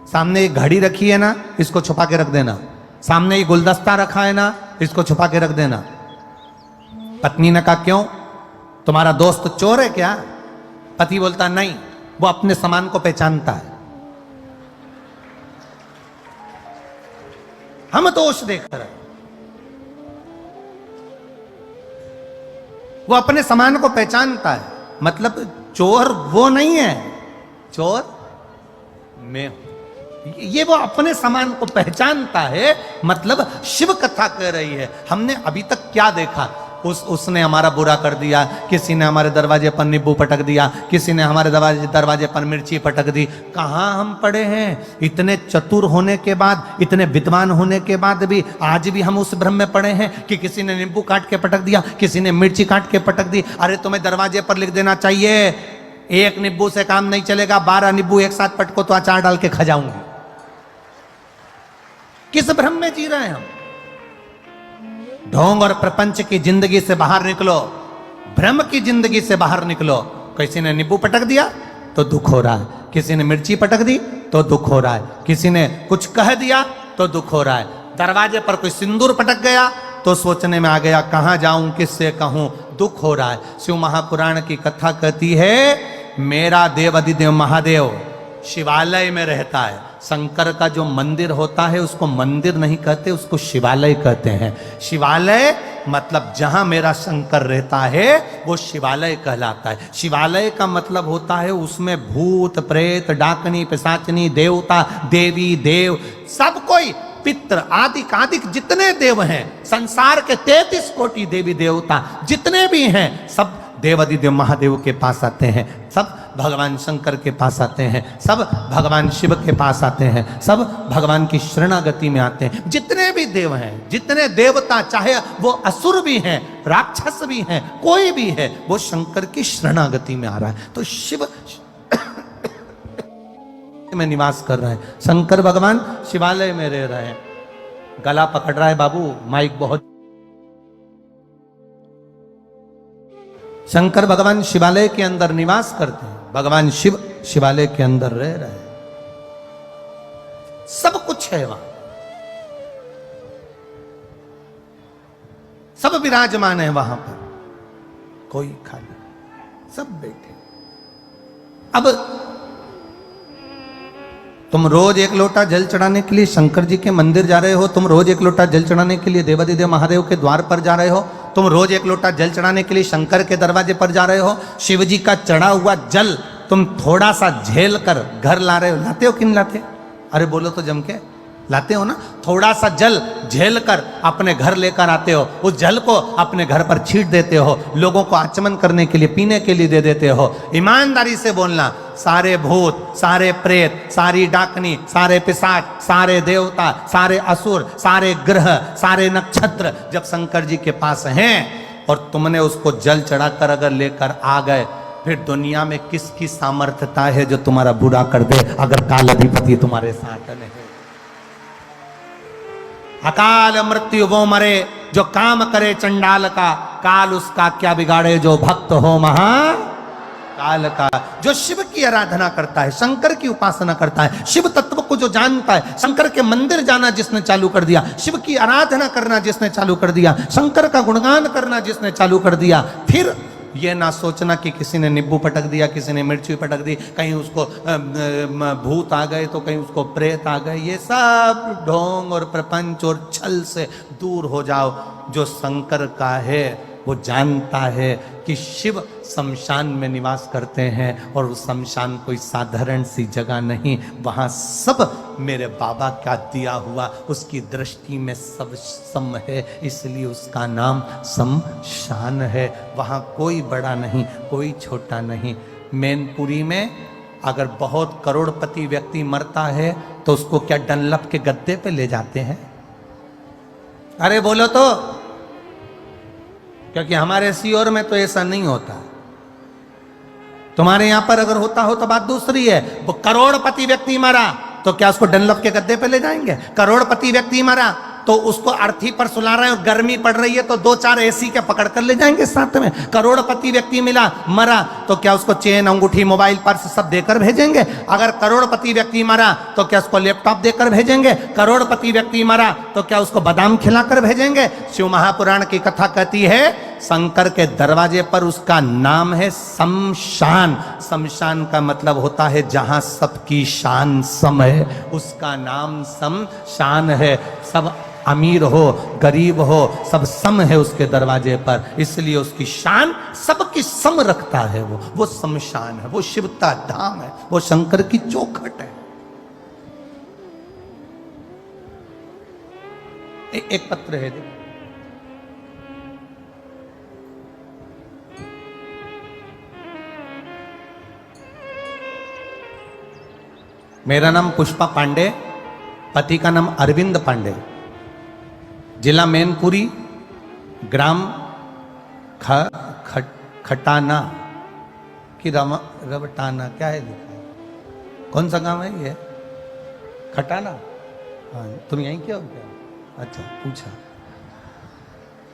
सामने एक घड़ी रखी है ना, इसको छुपा के रख देना। सामने ये गुलदस्ता रखा है ना, इसको छुपा के रख देना। पत्नी ने कहा क्यों, तुम्हारा दोस्त चोर है क्या? पति बोलता नहीं, वो अपने सामान को पहचानता है। हम दोष देख रहे हैं, वो अपने सामान को पहचानता है। मतलब चोर वो नहीं है, चोर मैं हूं। ये वो अपने सामान को पहचानता है। मतलब शिव कथा कह रही है, हमने अभी तक क्या देखा? उसने हमारा बुरा कर दिया, किसी ने हमारे दरवाजे पर नींबू पटक दिया, किसी ने हमारे दरवाजे पर मिर्ची पटक दी। कहाँ हम पड़े हैं? इतने चतुर होने के बाद, इतने विद्वान होने के बाद भी आज भी हम उस भ्रम में पड़े हैं कि किसी ने नींबू काट के पटक दिया, किसी ने मिर्ची काट के पटक दी। अरे तुम्हें दरवाजे पर लिख देना चाहिए, एक नींबू से काम नहीं चलेगा, 12 नींबू एक साथ पटको तो अचार डाल के खा जाऊंगी। किस भ्रम में जी रहे हैं हम? ढोंग और प्रपंच की जिंदगी से बाहर निकलो, भ्रम की जिंदगी से बाहर निकलो। किसी ने नींबू पटक दिया तो दुख हो रहा है, किसी ने मिर्ची पटक दी तो दुख हो रहा है, किसी ने कुछ कह दिया तो दुख हो रहा है, दरवाजे पर कोई सिंदूर पटक गया तो सोचने में आ गया कहां जाऊं, किससे कहूं, दुख हो रहा है। शिव महापुराण की कथा कहती है, मेरा देव अधिदेव महादेव शिवालय में रहता है। शंकर का जो मंदिर होता है उसको मंदिर नहीं कहते, उसको शिवालय कहते हैं। शिवालय मतलब जहां मेरा शंकर रहता है वो शिवालय कहलाता है। शिवालय का मतलब होता है उसमें भूत प्रेत डाकनी पिशाचनी देवता देवी देव सब कोई, पित्र आदिक आदिक जितने देव हैं, संसार के 33 कोटि देवी देवता जितने भी हैं, सब देवादिदेव महादेव के पास आते हैं, सब भगवान शंकर के पास आते हैं, सब भगवान शिव के पास आते हैं, सब भगवान की शरणागति में आते हैं। जितने भी देव हैं, जितने देवता, चाहे वो असुर भी हैं, राक्षस भी हैं, कोई भी है, वो शंकर की शरणागति में आ रहा है। तो शिव में निवास कर रहे हैं, शंकर भगवान शिवालय में रह रहे हैं। गला पकड़ रहा है बाबू, माइक बहुत। शंकर भगवान शिवालय के अंदर निवास करते हैं, भगवान शिव शिवालय के अंदर रह रहे हैं, सब कुछ है वहां, सब विराजमान है वहां पर, कोई खाली, सब बैठे। अब तुम रोज एक लोटा जल चढ़ाने के लिए शंकर जी के मंदिर जा रहे हो, तुम रोज एक लोटा जल चढ़ाने के लिए देवादिदेव महादेव के द्वार पर जा रहे हो, तुम रोज एक लोटा जल चढ़ाने के लिए शंकर के दरवाजे पर जा रहे हो। शिव जी का चढ़ा हुआ जल तुम थोड़ा सा झेल कर घर ला रहे हो, लाते हो कि नहीं लाते? अरे बोलो तो जम के, लाते हो ना? थोड़ा सा जल झेल कर अपने घर लेकर आते हो, उस जल को अपने घर पर छीट देते हो, लोगों को आचमन करने के लिए, पीने के लिए दे देते हो। ईमानदारी से बोलना, सारे भूत, सारे प्रेत, सारी डाकनी, सारे पिशाच, सारे देवता, सारे असुर, सारे ग्रह, सारे नक्षत्र जब शंकर जी के पास हैं और तुमने उसको जल चढ़ाकर अगर लेकर आ गए, फिर दुनिया में किसकी सामर्थ्यता है जो तुम्हारा बुरा कर दे, अगर काल अधिपति तुम्हारे साथ नहीं। अकाल मृत्यु वो मरे जो काम करे चंडाल का, काल उसका क्या बिगाड़े जो भक्त हो महा काल का। जो शिव की आराधना करता है, शंकर की उपासना करता है, शिव तत्व को जो जानता है, शंकर के मंदिर जाना जिसने चालू कर दिया, शिव की आराधना करना जिसने चालू कर दिया, शंकर का गुणगान करना जिसने चालू कर दिया, फिर ये ना सोचना कि किसी ने नींबू पटक दिया, किसी ने मिर्ची पटक दी, कहीं उसको भूत आ गए तो कहीं उसको प्रेत आ गए, ये सब ढोंग और प्रपंच और छल से दूर हो जाओ। जो शंकर का है वो जानता है कि शिव शमशान में निवास करते हैं और वो शमशान कोई साधारण सी जगह नहीं, वहाँ सब मेरे बाबा का दिया हुआ, उसकी दृष्टि में सब सम है, इसलिए उसका नाम शमशान है। वहाँ कोई बड़ा नहीं, कोई छोटा नहीं। मैनपुरी में अगर बहुत करोड़पति व्यक्ति मरता है तो उसको क्या डनलप के गद्दे पे ले जाते हैं? अरे बोलो तो, क्योंकि हमारे सीओर में तो ऐसा नहीं होता। तुम्हारे यहां पर अगर होता हो तो बात दूसरी है। वो करोड़पति व्यक्ति मरा तो क्या उसको डनलप के गद्दे पे ले जाएंगे? करोड़पति व्यक्ति मरा तो उसको अर्थी पर सुला रहे हैं और गर्मी पड़ रही है तो 2-4 एसी के पकड़ कर ले जाएंगे साथ में। करोड़पति व्यक्ति मिला मरा तो क्या उसको चेन, अंगूठी, मोबाइल, पर्स सब देकर भेजेंगे? अगर करोड़पति व्यक्ति मरा तो क्या उसको लैपटॉप देकर भेजेंगे? करोड़पति व्यक्ति मरा तो क्या उसको बादाम खिलाकर भेजेंगे? शिव महापुराण की कथा कहती है शंकर के दरवाजे पर उसका नाम है शमशान। शमशान का मतलब होता है जहां सबकी शान सम है, उसका नाम शमशान है। सब अमीर हो, गरीब हो, सब सम है उसके दरवाजे पर, इसलिए उसकी शान सबकी सम रखता है। वो शमशान है, वो शिवता धाम है, वो शंकर की चौखट है। एक पत्र है, देखो, मेरा नाम पुष्पा पांडे, पति का नाम अरविंद पांडे, जिला मैनपुरी, ग्राम खटाना की रवटाना, क्या है लिखा है? कौन सा गांव है ये? खटाना? हाँ, तुम यहीं क्या हो क्या? अच्छा, पूछा।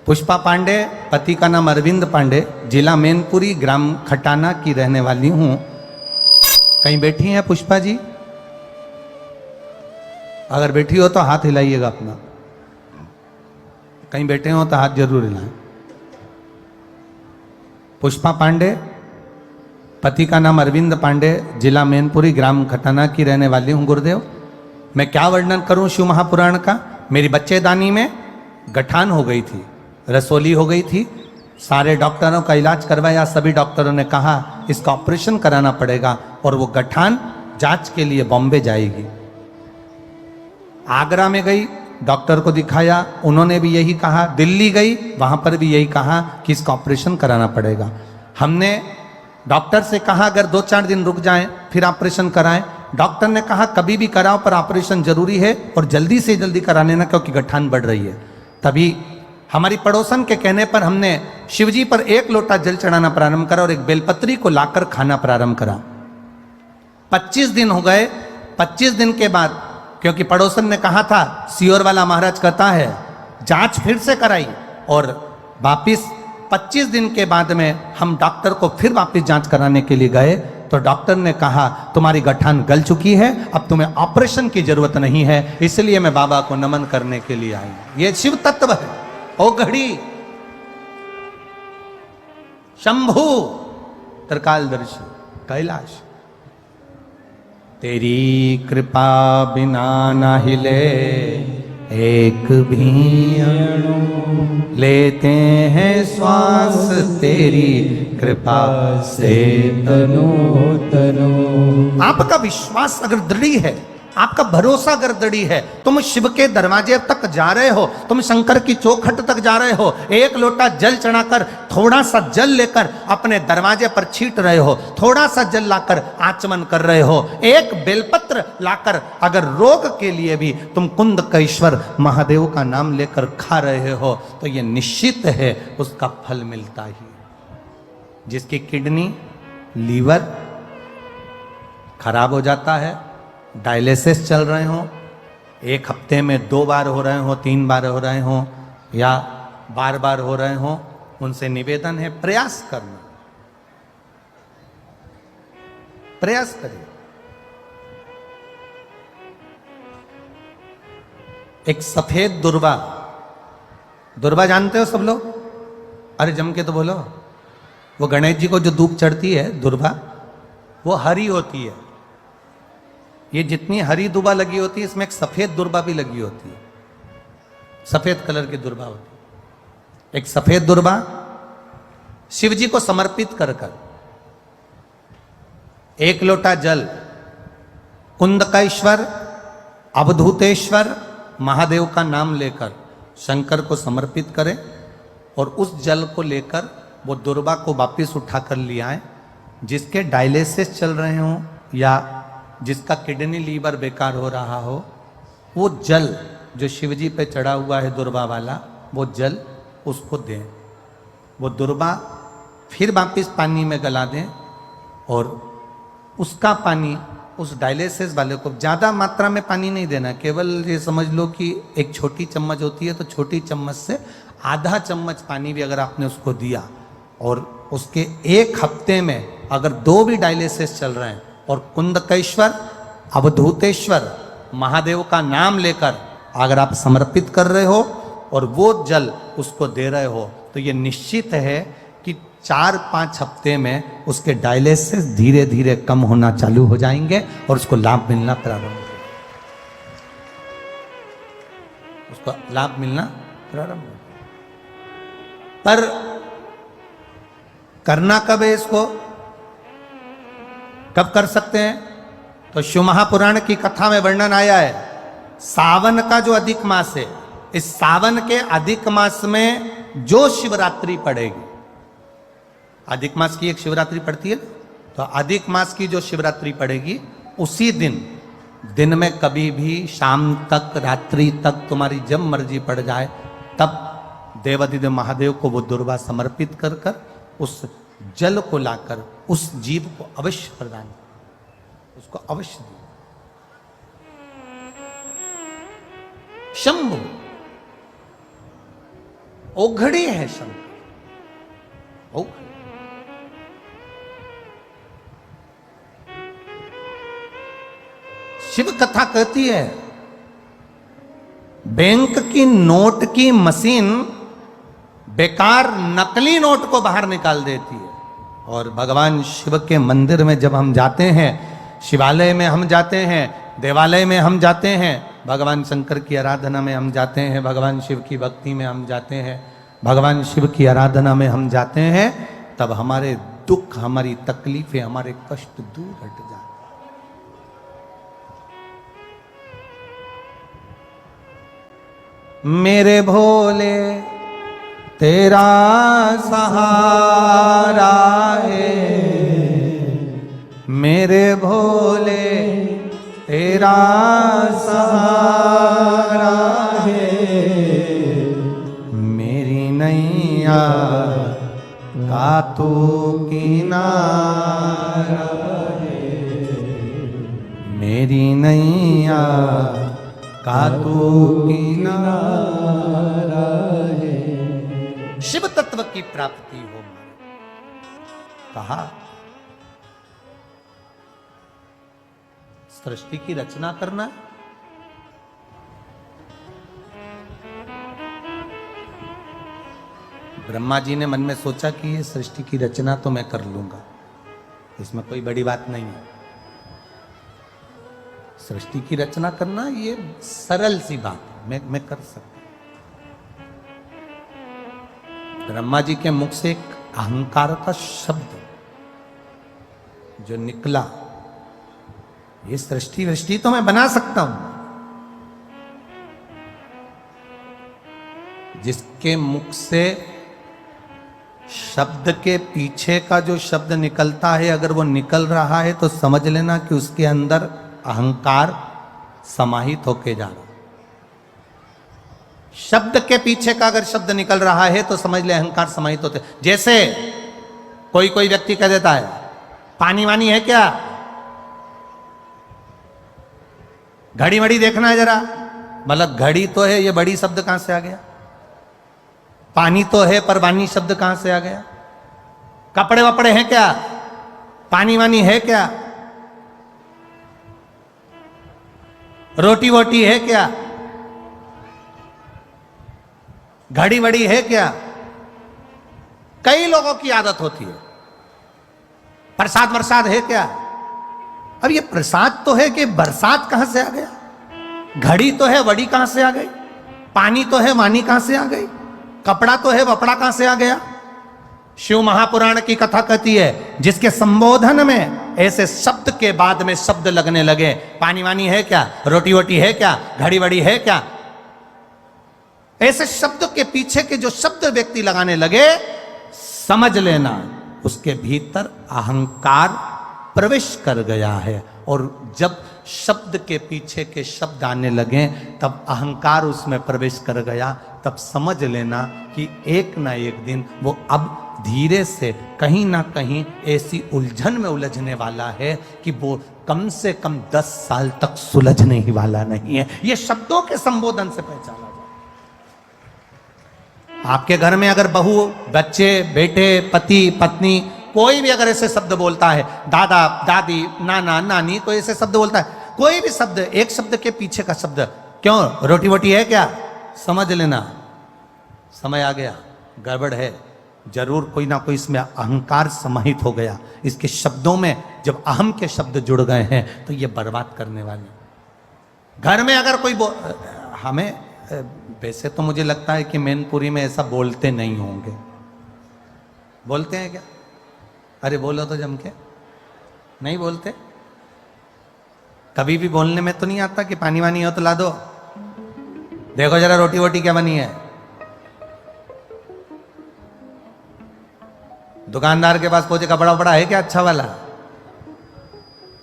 पुष्पा पांडे, पति का नाम अरविंद पांडे, जिला मैनपुरी, ग्राम खटाना की रहने वाली हूं। कहीं बैठी हैं पुष्पा जी? अगर बैठी हो तो हाथ हिलाइएगा अपना। कहीं बैठे हो तो हाथ जरूर हिलाएं। पुष्पा पांडे, पति का नाम अरविंद पांडे, जिला मैनपुरी, ग्राम खटाना की रहने वाली हूं। गुरुदेव, मैं क्या वर्णन करूं शिव महापुराण का। मेरी बच्चेदानी में गठान हो गई थी, रसोली हो गई थी। सारे डॉक्टरों का इलाज करवाया, सभी डॉक्टरों ने कहा इसका ऑपरेशन कराना पड़ेगा और वो गठान जांच के लिए बॉम्बे जाएगी। आगरा में गई, डॉक्टर को दिखाया, उन्होंने भी यही कहा। दिल्ली गई, वहां पर भी यही कहा कि इसका ऑपरेशन कराना पड़ेगा। हमने डॉक्टर से कहा अगर 2-4 दिन रुक जाएं फिर ऑपरेशन कराएं। डॉक्टर ने कहा कभी भी कराओ पर ऑपरेशन जरूरी है और जल्दी से जल्दी करा लेना क्योंकि गठान बढ़ रही है। तभी हमारी पड़ोसन के कहने पर हमने शिवजी पर 1 लोटा जल चढ़ाना प्रारंभ करा और एक बेलपत्री को लाकर खाना प्रारंभ करा। 25 दिन हो गए। 25 दिन के बाद क्योंकि पड़ोसन ने कहा था सियोर वाला महाराज कहता है, जांच फिर से कराई और वापिस 25 दिन के बाद में हम डॉक्टर को फिर वापस जांच कराने के लिए गए तो डॉक्टर ने कहा तुम्हारी गठान गल चुकी है, अब तुम्हें ऑपरेशन की जरूरत नहीं है, इसलिए मैं बाबा को नमन करने के लिए आई। ये शिव तत्व है। ओ घड़ी शंभु त्रिकालदर्शी कैलाश, तेरी कृपा बिना ना हिले एक भी अणु, लेते हैं श्वास तेरी कृपा से तनो तनो। आपका विश्वास अगर दृढ़ है, आपका भरोसा अगर दृढ़ है, तुम शिव के दरवाजे तक जा रहे हो, तुम शंकर की चौखट तक जा रहे हो, 1 लोटा जल चढ़ाकर थोड़ा सा जल लेकर अपने दरवाजे पर छीट रहे हो, थोड़ा सा जल लाकर आचमन कर रहे हो, एक बेलपत्र लाकर अगर रोग के लिए भी तुम कुंदकेश्वर महादेव का नाम लेकर खा रहे हो तो ये निश्चित है उसका फल मिलता ही। जिसकी किडनी लीवर खराब हो जाता है, डायलिसिस चल रहे हो, 1 हफ्ते में 2 बार हो रहे हो, 3 बार हो रहे हो या बार बार हो रहे हो, उनसे निवेदन है प्रयास करना, प्रयास करिए। एक सफेद दुर्वा, दुर्वा जानते हो सब लोग? अरे जम के तो बोलो। वो गणेश जी को जो धूप चढ़ती है दुर्वा, वो हरी होती है। ये जितनी हरी दुबा लगी होती है इसमें एक सफेद दुर्बा भी लगी होती है, सफेद कलर की दुर्बा होती है। एक सफेद दुर्बा शिव जी को समर्पित कर 1 लोटा जल कुंदकेश्वर अवधूतेश्वर महादेव का नाम लेकर शंकर को समर्पित करें और उस जल को लेकर वो दुर्बा को वापिस उठाकर ले आए। जिसके डायलिसिस चल रहे हों या जिसका किडनी लीवर बेकार हो रहा हो, वो जल जो शिवजी पे चढ़ा हुआ है दुर्बा वाला, वो जल उसको दें। वो दुर्बा फिर वापिस पानी में गला दें और उसका पानी उस डायलिसिस वाले को, ज़्यादा मात्रा में पानी नहीं देना, केवल ये समझ लो कि एक छोटी चम्मच होती है तो छोटी चम्मच से आधा चम्मच पानी भी अगर आपने उसको दिया और उसके 1 हफ्ते में अगर 2 भी डायलिसिस चल रहे हैं और कुंदकेश्वर अवधूतेश्वर महादेव का नाम लेकर अगर आप समर्पित कर रहे हो और वो जल उसको दे रहे हो तो ये निश्चित है कि 4-5 हफ्ते में उसके डायलिसिस धीरे धीरे कम होना चालू हो जाएंगे और उसको लाभ मिलना प्रारंभ हो, उसको लाभ मिलना प्रारंभ हो। पर करना कब है इसको, कब कर सकते हैं? तो शिव महापुराण की कथा में वर्णन आया है, सावन का जो अधिक मास है, इस सावन के अधिक मास में जो शिवरात्रि पड़ेगी, अधिक मास की एक शिवरात्रि पड़ती है, तो अधिक मास की जो शिवरात्रि पड़ेगी उसी दिन में कभी भी शाम तक रात्रि तक तुम्हारी जब मर्जी पड़ जाए तब देवाधिदेव महादेव को वो दुर्वा समर्पित कर कर उस जल को लाकर उस जीव को अवश्य प्रदान, उसको अवश्य दे। शंभु ओघड़ी है शंकर, ओघड़ी। शिव कथा कहती है बैंक की नोट की मशीन बेकार नकली नोट को बाहर निकाल देती है और भगवान शिव के मंदिर में जब हम जाते हैं, शिवालय में हम जाते हैं, देवालय में हम जाते हैं, भगवान शंकर की आराधना में हम जाते हैं, भगवान शिव की भक्ति में हम जाते हैं, भगवान शिव की आराधना में हम जाते हैं, तब हमारे दुख, हमारी तकलीफें, हमारे कष्ट दूर हट जाते हैं। मेरे भोले तेरा सहारा है मेरे भोले, तेरा सहारा है मेरी नैया का तू किनारा है, मेरी नैया का तू किनारा है। शिव तत्व की प्राप्ति हो। कहा सृष्टि की रचना करना, ब्रह्मा जी ने मन में सोचा कि ये सृष्टि की रचना तो मैं कर लूंगा, इसमें कोई बड़ी बात नहीं है। सृष्टि की रचना करना ये सरल सी बात है, मैं कर सकता। ब्रह्मा जी के मुख से एक अहंकार का शब्द जो निकला, ये सृष्टि वृष्टि तो मैं बना सकता हूं। जिसके मुख से शब्द के पीछे का जो शब्द निकलता है, अगर वो निकल रहा है तो समझ लेना कि उसके अंदर अहंकार समाहित होके जा रहा है। शब्द के पीछे का अगर शब्द निकल रहा है तो समझ ले अहंकार समाहित होते। जैसे कोई व्यक्ति कह देता है पानी वानी है क्या, घड़ी वड़ी देखना है जरा, मतलब घड़ी तो है, ये बड़ी शब्द कहां से आ गया। पानी तो है पर वानी शब्द कहां से आ गया। कपड़े वपड़े हैं क्या, पानी वानी है क्या। रोटी वोटी है क्या, घड़ी वड़ी है क्या। कई लोगों की आदत होती है प्रसाद वरसाद है क्या। अब ये प्रसाद तो है कि बरसात कहां से आ गया, घड़ी तो है वड़ी कहां से आ गई, पानी तो है वानी कहां से आ गई, कपड़ा तो है वपड़ा कहां से आ गया। शिव महापुराण की कथा कहती है जिसके संबोधन में ऐसे शब्द के बाद में शब्द लगने लगे, पानी वानी है क्या, रोटी वोटी है क्या, घड़ी वड़ी है क्या, ऐसे शब्द के पीछे के जो शब्द व्यक्ति लगाने लगे, समझ लेना उसके भीतर अहंकार प्रवेश कर गया है। और जब शब्द के पीछे के शब्द आने लगे तब अहंकार उसमें प्रवेश कर गया, तब समझ लेना कि एक ना एक दिन वो अब धीरे से कहीं ना कहीं ऐसी उलझन में उलझने वाला है कि वो कम से कम 10 साल तक सुलझने ही वाला नहीं है। ये शब्दों के संबोधन से पहचाना जाए। आपके घर में अगर बहू, बच्चे, बेटे, पति, पत्नी, कोई भी अगर ऐसे शब्द बोलता है, दादा, दादी, नाना, नानी, कोई ऐसे शब्द बोलता है, कोई भी शब्द, एक शब्द के पीछे का शब्द, क्यों रोटी वोटी है क्या, समझ लेना समय आ गया, गड़बड़ है, जरूर कोई ना कोई इसमें अहंकार समाहित हो गया। इसके शब्दों में जब अहम के शब्द जुड़ गए हैं तो ये बर्बाद करने वाले। घर में अगर कोई हमें वैसे तो मुझे लगता है कि मैनपुरी में ऐसा बोलते नहीं होंगे, बोलते हैं क्या, अरे बोलो तो जम के, नहीं बोलते। कभी भी बोलने में तो नहीं आता कि पानी वानी हो तो ला दो, देखो जरा रोटी वोटी क्या बनी है। दुकानदार के पास पहुंचे कपड़ा वपड़ा है क्या अच्छा वाला।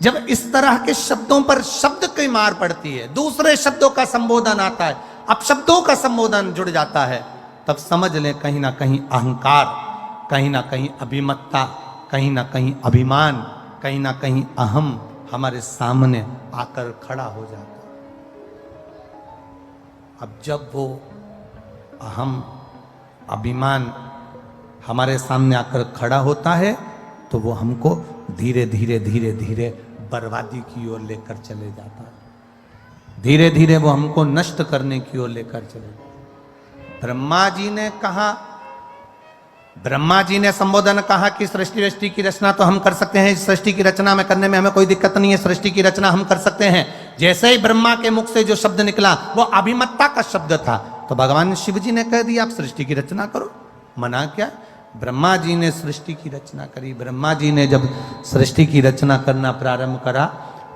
जब इस तरह के शब्दों पर शब्द की मार पड़ती है, दूसरे शब्दों का संबोधन आता है, अब शब्दों का संबोधन जुड़ जाता है, तब समझ लें कहीं ना कहीं अहंकार, कहीं ना कहीं अभिमत्ता, कहीं ना कहीं अभिमान, कहीं ना कहीं अहम हमारे सामने आकर खड़ा हो जाता है। अब जब वो अहम, अभिमान हमारे सामने आकर खड़ा होता है तो वो हमको धीरे धीरे धीरे धीरे बर्बादी की ओर लेकर चले जाता है, धीरे धीरे वो हमको नष्ट करने की ओर लेकर चले जाता। ब्रह्मा जी ने कहा, ब्रह्मा जी ने संबोधन कहा कि सृष्टि वृष्टि की रचना तो हम कर सकते हैं, इस सृष्टि की रचना में करने में हमें कोई दिक्कत नहीं है, सृष्टि की रचना हम कर सकते हैं। जैसे ही ब्रह्मा के मुख से जो शब्द निकला वो अभिमत्ता का शब्द था, तो भगवान शिव जी ने कह दिया आप सृष्टि की रचना करो, मना क्या। ब्रह्मा जी ने सृष्टि की रचना करी। ब्रह्मा जी ने जब सृष्टि की रचना करना प्रारंभ करा,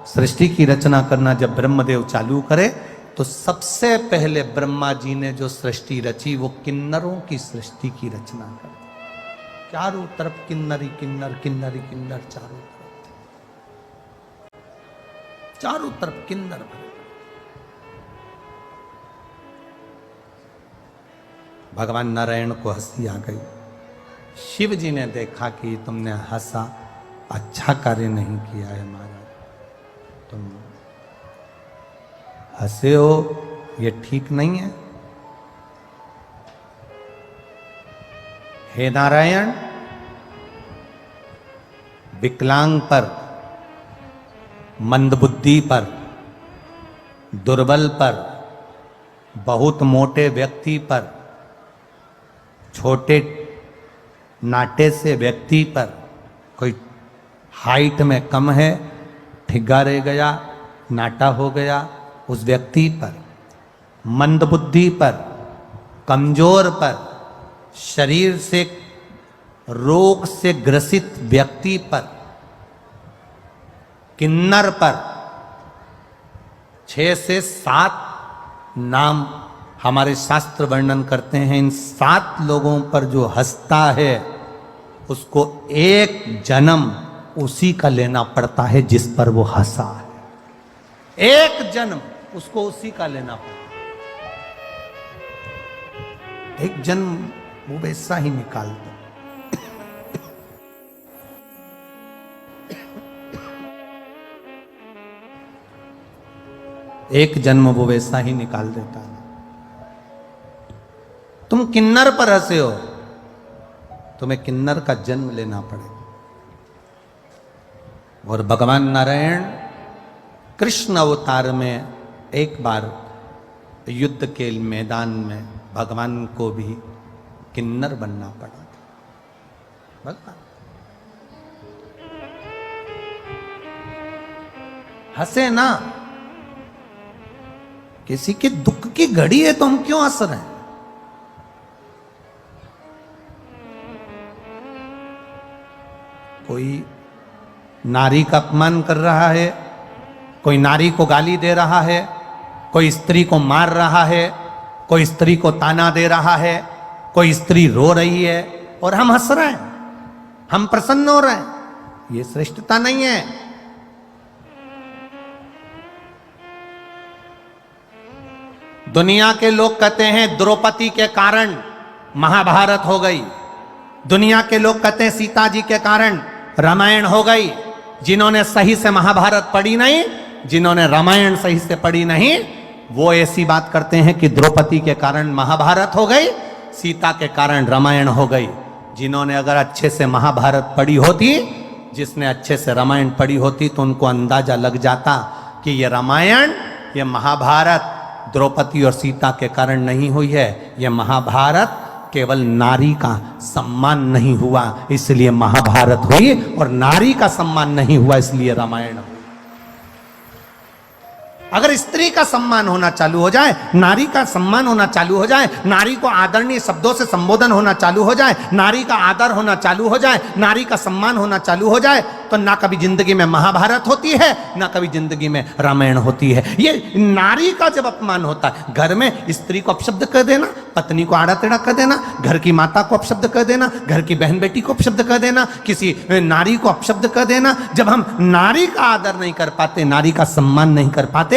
सृष्टि की रचना करना जब ब्रह्मदेव चालू करे तो सबसे पहले ब्रह्मा जी ने जो सृष्टि रची वो किन्नरों की सृष्टि की रचना कर दी। चारों तरफ किन्नरी किन्नर किन्नरी किन्नर, चारों तरफ किन्नर भरे। भगवान नारायण को हंसी आ गई। शिव जी ने देखा कि तुमने हंसा, अच्छा कार्य नहीं किया है महाराज, तुम हंसे हो, ये ठीक नहीं है। हे नारायण, विकलांग पर, मंदबुद्धि पर, दुर्बल पर, बहुत मोटे व्यक्ति पर, छोटे नाटे से व्यक्ति पर, कोई हाइट में कम है, ठिग्गा रह गया, नाटा हो गया, उस व्यक्ति पर, मंदबुद्धि पर, कमजोर पर, शरीर से रोग से ग्रसित व्यक्ति पर, किन्नर पर 6 से 7 नाम हमारे शास्त्र वर्णन करते हैं। इन 7 लोगों पर जो हंसता है उसको एक जन्म उसी का लेना पड़ता है जिस पर वो हंसा है। एक जन्म उसको उसी का लेना पड़ता है। एक जन्म वो वैसा ही निकाल दो। एक जन्म वो वैसा ही निकाल देता है। तुम किन्नर पर हंसे हो, तुम्हें किन्नर का जन्म लेना पड़ेगा। और भगवान नारायण कृष्ण अवतार में एक बार युद्ध के मैदान में भगवान को भी किन्नर बनना पड़ा था। भगवान हंसे ना, किसी के दुख की घड़ी है तो हम क्यों हंस रहे हैं? कोई नारी का अपमान कर रहा है, कोई नारी को गाली दे रहा है, कोई स्त्री को मार रहा है, कोई स्त्री को ताना दे रहा है, कोई स्त्री रो रही है और हम हंस रहे हैं, हम प्रसन्न हो रहे हैं। ये श्रेष्ठता नहीं है। दुनिया के लोग कहते हैं द्रौपदी के कारण महाभारत हो गई, दुनिया के लोग कहते हैं सीता जी के कारण रामायण हो गई। जिन्होंने सही से महाभारत पढ़ी नहीं, जिन्होंने रामायण सही से पढ़ी नहीं, वो ऐसी बात करते हैं कि द्रौपदी के कारण महाभारत हो गई, सीता के कारण रामायण हो गई। जिन्होंने अगर अच्छे से महाभारत पढ़ी होती, जिसने अच्छे से रामायण पढ़ी होती, तो उनको अंदाजा लग जाता कि ये रामायण, ये महाभारत द्रौपदी और सीता के कारण नहीं हुई है। ये महाभारत केवल नारी का सम्मान नहीं हुआ इसलिए महाभारत हुई, और नारी का सम्मान नहीं हुआ इसलिए रामायण हुई। अगर स्त्री का सम्मान होना चालू हो जाए, नारी का सम्मान होना चालू हो जाए, नारी को आदरणीय शब्दों से संबोधन होना चालू हो जाए, नारी का आदर होना चालू हो जाए, नारी का सम्मान होना चालू हो जाए, तो ना कभी जिंदगी में महाभारत होती है, ना कभी जिंदगी में रामायण होती है। ये नारी का जब अपमान होता है, घर में स्त्री को अपशब्द कर देना, पत्नी को आड़ा टेढ़ा कर देना, घर की माता को अपशब्द कर देना, घर की बहन बेटी को अपशब्द कर देना, किसी नारी को अपशब्द कर देना, जब हम नारी का आदर नहीं कर पाते, नारी का सम्मान नहीं कर पाते,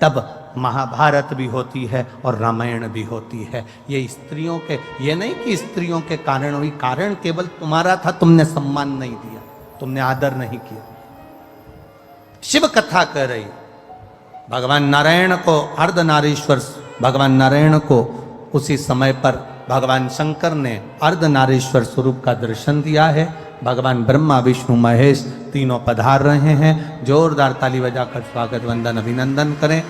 तब महाभारत भी होती है और रामायण भी होती है। ये स्त्रियों के, ये नहीं कि स्त्रियों के कारण हुई, कारण केवल तुम्हारा था, तुमने सम्मान नहीं दिया, तुमने आदर नहीं किया। शिव कथा कह रही, भगवान नारायण को अर्धनारीश्वर, भगवान नारायण को उसी समय पर भगवान शंकर ने अर्धनारीश्वर स्वरूप का दर्शन दिया है। भगवान ब्रह्मा विष्णु महेश तीनों पधार रहे हैं। जोरदार ताली बजाकर स्वागत वंदन अभिनंदन करें।